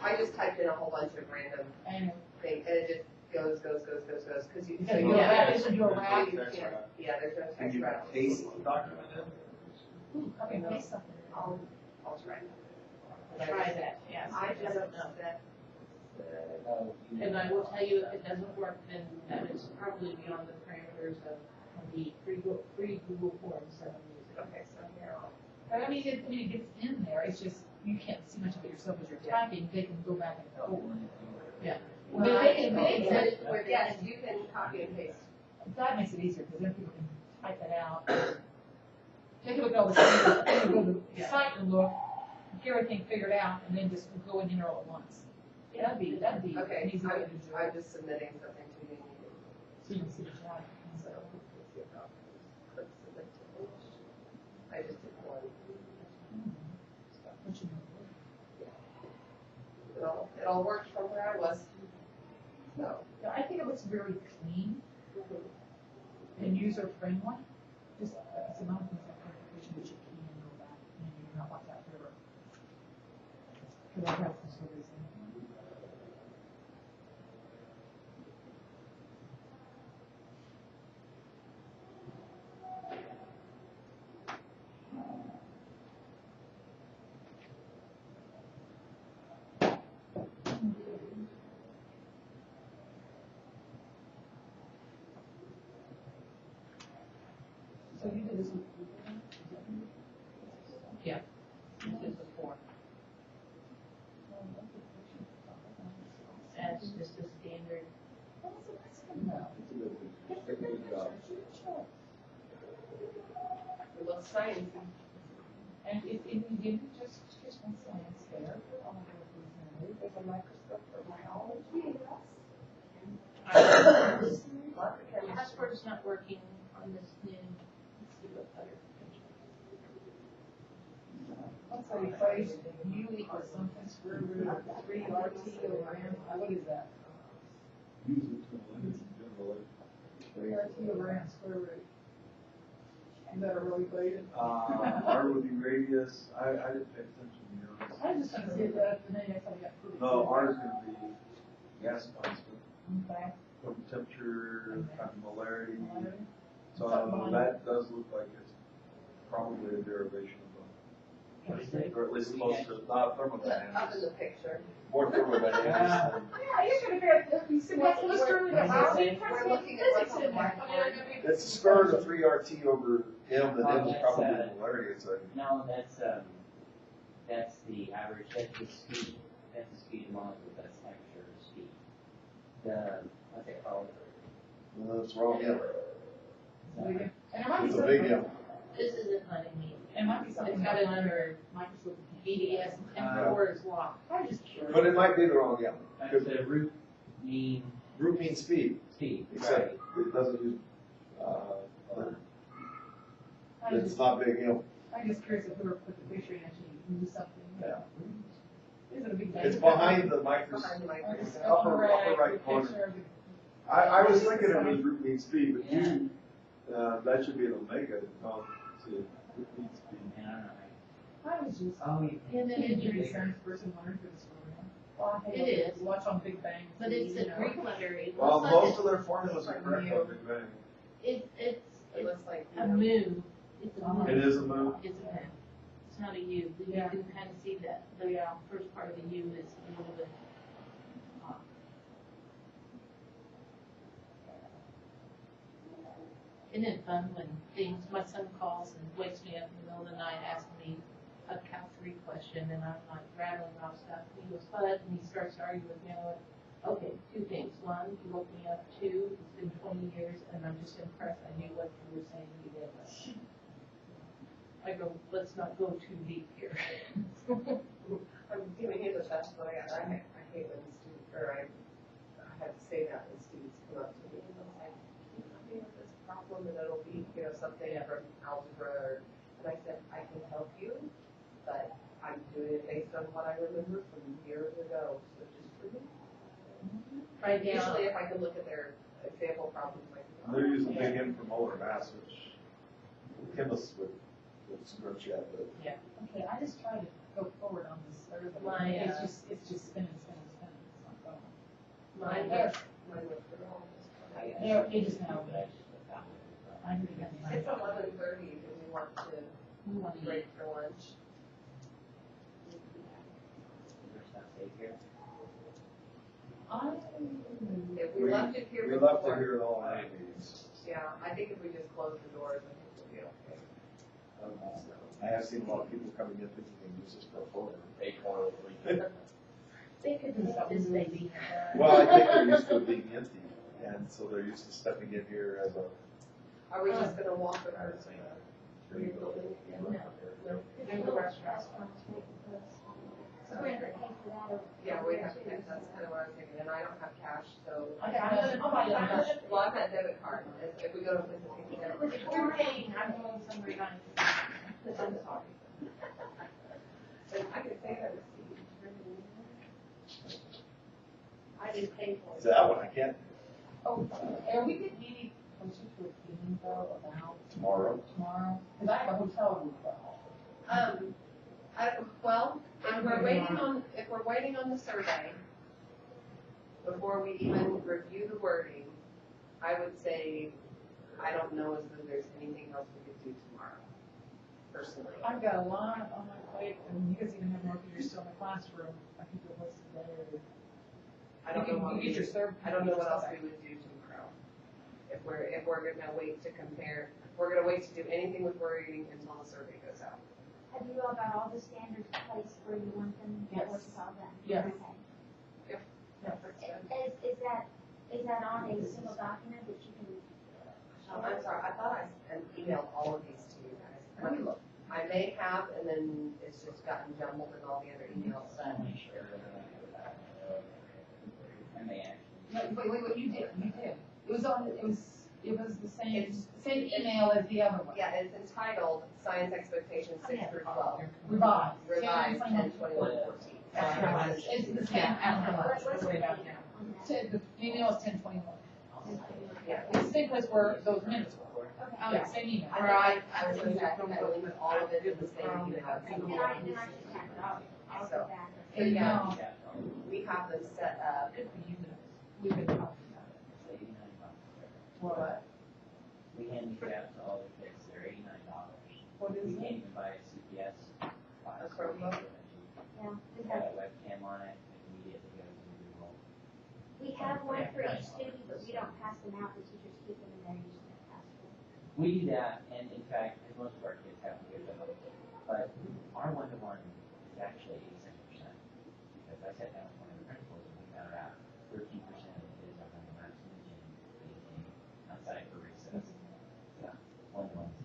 I just typed in a whole bunch of random And things, and it just goes, cause you. because you do a wrap, you do a wrap. You can't, yeah, there's no Can text you wrap. paste the document in? Okay, paste something. I'll try. Try that, yeah. I just don't know. set And I will tell you, if it doesn't work, then that is probably beyond the parameters of the free Google Forms that I'm using. okay, so here I'll. But I mean, it gets in there, it's just, you can't see much of it yourself as you're typing, they can go back and forward. Yeah. Well, they can, Yes, you can copy and paste. that makes it easier, because then people can type it out. They can look at all the things, they can go to the site and look, get everything figured out, and then just go in here all at once. That'd be an Okay, easy way to do I'm it. just submitting something to you. So you can see the job. So, let's see if I'll click submit to finish. I just did one. What you do. It all worked from where I was. So, Yeah, I think it looks very clean and user friendly. Just, it's a lot of things like clarification that you can go back and you're not like that forever. Because I have for some reason. So you did this with Google? Yeah. This is the form. That's just a standard. Well, that's a nice one, though. signs. And if you give me just one science fair, I'll have a there's a microscope for biology, Lots of chemistry. Password's not working on this new, let's see what other. Once I equation, U equals something square root of 3 RT over M, what is that? Use it to generally. 3 RT over M square root. Is that a really equation? R would be radius, I didn't pay attention to yours. I was just trying to see that, and then I thought I got pretty. No, R is gonna be gas constant, Okay. temperature, molarity. Molarity. So that does look like it's probably a derivation of What is it? a, or at least close to, not Up in thermodynamics, the picture. more thermodynamics than. Yeah, you're gonna get this, you see what's the story What about? does it say? We're looking at what's on the whiteboard. It's the square root of 3 RT over M, and Oh, M is that's, probably the polarity, it's a. No, that's the average, that's the speed, that's the speed of molecule, that's temperature speed. What's it called? No, it's wrong, yeah. And it might be It's a big something, M. This isn't letting me, it might be something. it's got another BDS and 4 is locked. I'm just curious. But it might be the wrong M. That's the root mean Root means speed, speed, right? except it doesn't use, I'm it's just, not big M. I'm just curious if whoever put the picture in actually knew something. Yeah. Is it a big? It's behind the microscope, Behind the microscope. upper right corner. I was thinking it was root mean speed, but you, that should be an omega, not to root mean speed. And I don't know. I was just. Oh, you. And then Injury it, sense person learned for this program. Well, I It hate is. to watch on Big Bang. but it's you a know. Greek letter, it Well, looks most like of their formulas are correct on Big Bang. it's It looks like, a mu, it's a mu. It is a move. It's a mu. It's not a U, but you Yeah. can kind of see that, the first part of the U is a little bit off. Isn't it fun when my son calls and wakes me up in the middle of the night asking me a Cal 3 question, and I'm like rattling off stuff, and he goes, what? And he starts arguing with me, and I went, okay, 2 things. 1, you woke me up. 2, it's been 20 years, and I'm just impressed I knew what you were saying you did. I go, let's not go too deep here. I'm giving you the best one I got. I hate when students, or I have to say that when students come up to me and I'm like, can you help me with this problem? And it'll be, something from algebra, and I said, I can help you, but I'm doing it based on what I remember from years ago, so just for me. Right now, Usually if I can look at their example problems, I can. They're using big M for molar mass, which chemists would scratch at, but. Okay, I just tried to go forward on this Thursday. My, It's just spinning. It's not going. mine There, was, Mine was for all. there, it is now. I need to get mine. It's 11:30, do we want to we want to break for lunch? There's not safe here. If we left it here We left it before. here at all our meetings. Yeah, I think if we just close the doors, I think we'll be okay. I have seen a lot of people coming in thinking they use this for a photo. they could make this baby. Well, I think they're used to it being empty, and so they're used to stepping in here as a. Are we just gonna walk around to the new building? No. No? There's a restaurant. So we're gonna pay for that over. Yeah, we have to, that's kind of what I was thinking, and I don't have cash, so. Okay, I'll buy you a lunch. Well, I've got debit card, if we go to place to take the debit. You're paying, I'm going somewhere nice. I'm sorry. But I could say that receipt. I didn't pay for it. That one, I can't. Oh, are we getting any closer to a meeting though about Tomorrow. tomorrow? Because I have a hotel room though. Well, if we're waiting on the survey, before we even review the wording, I would say, I don't know as though there's anything else we could do tomorrow, personally. I've got a lot on my plate, and you guys even have more because you're still in the classroom. I think it was today. I don't know what You get your third. I don't know what else we would do tomorrow. If we're gonna wait to compare, we're gonna wait to do anything with wording until the survey goes out. Have you all got all the standards placed where you want them? Yes. Or it's all done? Yes. Okay. Yep. Is that on a single document that you can? I'm sorry, I thought I emailed all of these to you guys. Let me look. I may have, and then it's just gotten jumbled in all the other emails. I'll make sure. I may actually. Wait, you did. It was on, it was the same email as the other one. Yeah, it's entitled Science Expectations 6 through 12. Revised. Revised 10, 21, 14. That's right. It's the same after lunch, it's way back now. The email is 10:21. Yeah. It's the same place where those minutes were. Yeah, same email. Or I was going to link all of it in the same email. And I can have it. I'll go back. So yeah, we have them set up. Good for you guys. We've been talking about it. It's $89. What? We hand these out to all the kids, they're $89. What is We it? can't even buy a CPS. A Chromebook? Yeah, we Got have, a webcam on it, it immediately goes into Google. we have one for each student, but we don't pass them out, the teachers keep them in their usual classroom. We do that, and in fact, most of our kids have to go to home. But our one-to-one is actually 87%. Because I sat down with one of the principals and we found out 13% of the kids are on the maximum gym, eating outside for recess. Yeah, one-to-one is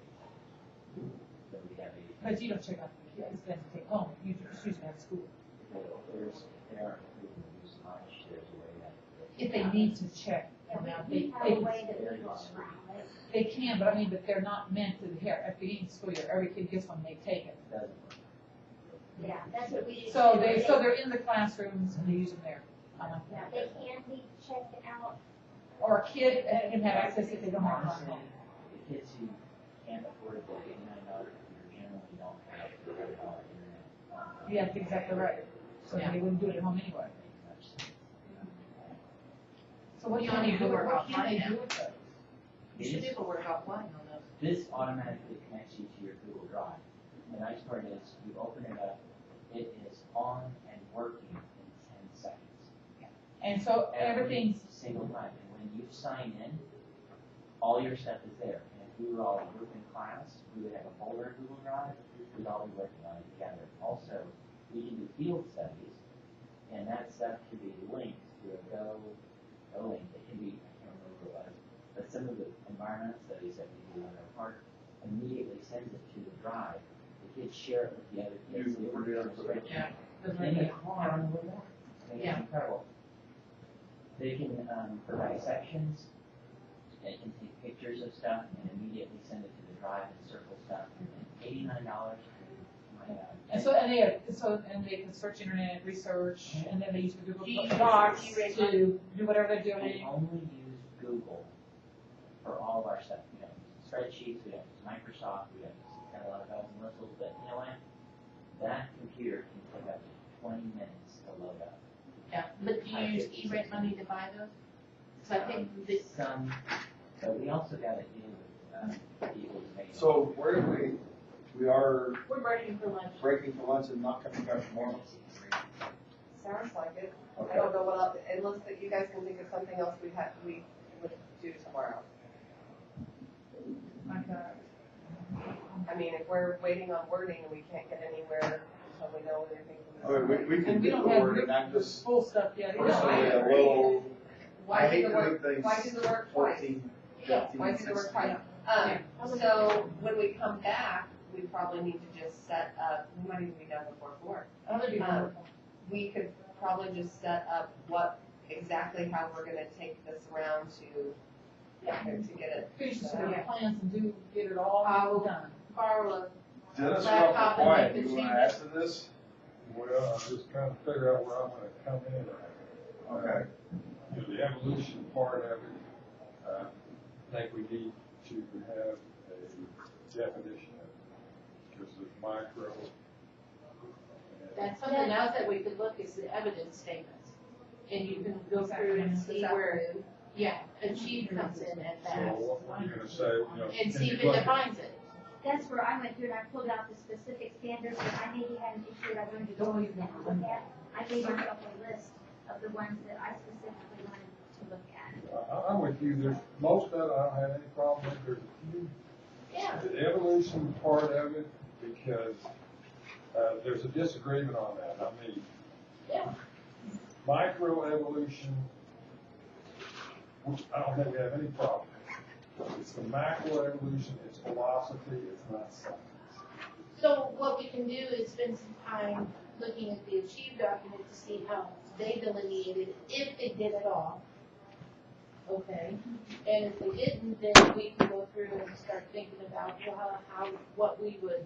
87%. So we have But you don't check out the kids, then take home, you just use them at school. there aren't people who use much, there's a way that. If they need to check Yeah, them out, we have a way that we will allow it. they can, but I mean, but they're not meant to, here, at the beginning of the school year, every kid gets one, they take it. Doesn't work. Yeah, that's what we do. So they're in the classrooms and they use them there. Yeah, they can be checked out. Or a kid can have access if they don't have Honestly, one. the kids who can't afford the $89 generally don't have the $100 internet. Yeah, that's exactly right. So they wouldn't do it at home anyway. So what You can only they do, do it what can they offline do with those? You should be able to work offline on those. This automatically connects you to your Google Drive. The nice part is, you open it up, it is on and working in 10 seconds. And so everything's, Every single time, and when you sign in, all your stuff is there. And if we were all a group in class, we would have a folder in Google Drive, we'd all be working on it together. Also, we can do field studies, and that stuff can be linked to a Go link. It can be, I can't remember what it was, but some of the environmental studies that we do on our part immediately sends it to the drive. The kids share it with the other kids. yeah. In the car, it's Yeah. incredible. They can provide sections, they can take pictures of stuff and immediately send it to the drive and circle stuff. $89, my God. And they can search internet, research, and then they use the Do you Google use- Docs do you rate to do whatever they're We doing. only use Google for all of our stuff. We don't use spreadsheets, we don't use Microsoft, we don't use kind of a lot of bells and whistles, but you know what? That computer can take up to 20 minutes to load up. Yeah, but do you use E-rate money to buy those? Because I think this, Some, but we also got to deal with people who make. So where do we are we're breaking for lunch. breaking for lunch and not coming back tomorrow? Sounds like it. I Okay. don't know what else, unless that you guys can think of something else we would do tomorrow. I mean, if we're waiting on wording and we can't get anywhere until we know anything from the. We can And we do don't the have word and I'm just full stuff yet. either. personally a agree. little, I Why hate do the doing work, things why do the work twice? 14, Yeah, 15, why do the work 16. twice? So when we come back, we probably need to just set up, we might even be done before 4. That'd be wonderful. We could probably just set up exactly how we're gonna take this around to get it. Finish the plans and get it all done. Borrow Dennis, you're Laptop awful and quiet. make the You want to changes. add to this? Well, I'm just trying to figure out where I'm gonna come in at. Okay. You know, the evolution part of it, I think we need to have a definition of it, because there's micro. That's something else that we could look is the evidence statements. And you can go through and see where, achieve comes in at So that. what you're gonna say, you know. And can see you if it look at- defines it. That's where I went through and I pulled out the specific standards that I maybe hadn't issued, I wanted to go in and look at. I gave myself a list of the ones that I specifically wanted to look at. I'm with you, there's, most of it, I don't have any problem with, there's a few. Yeah. The evolution part of it, because, there's a disagreement on that, I mean. Yeah. Microevolution, which I don't think we have any problem with. It's the macroevolution, it's philosophy, it's not science. So what we can do is spend some time looking at the Achieve document to see how they delineated, if they did at all. Okay, and if they didn't, then we can go through and start thinking about, well, how, what we would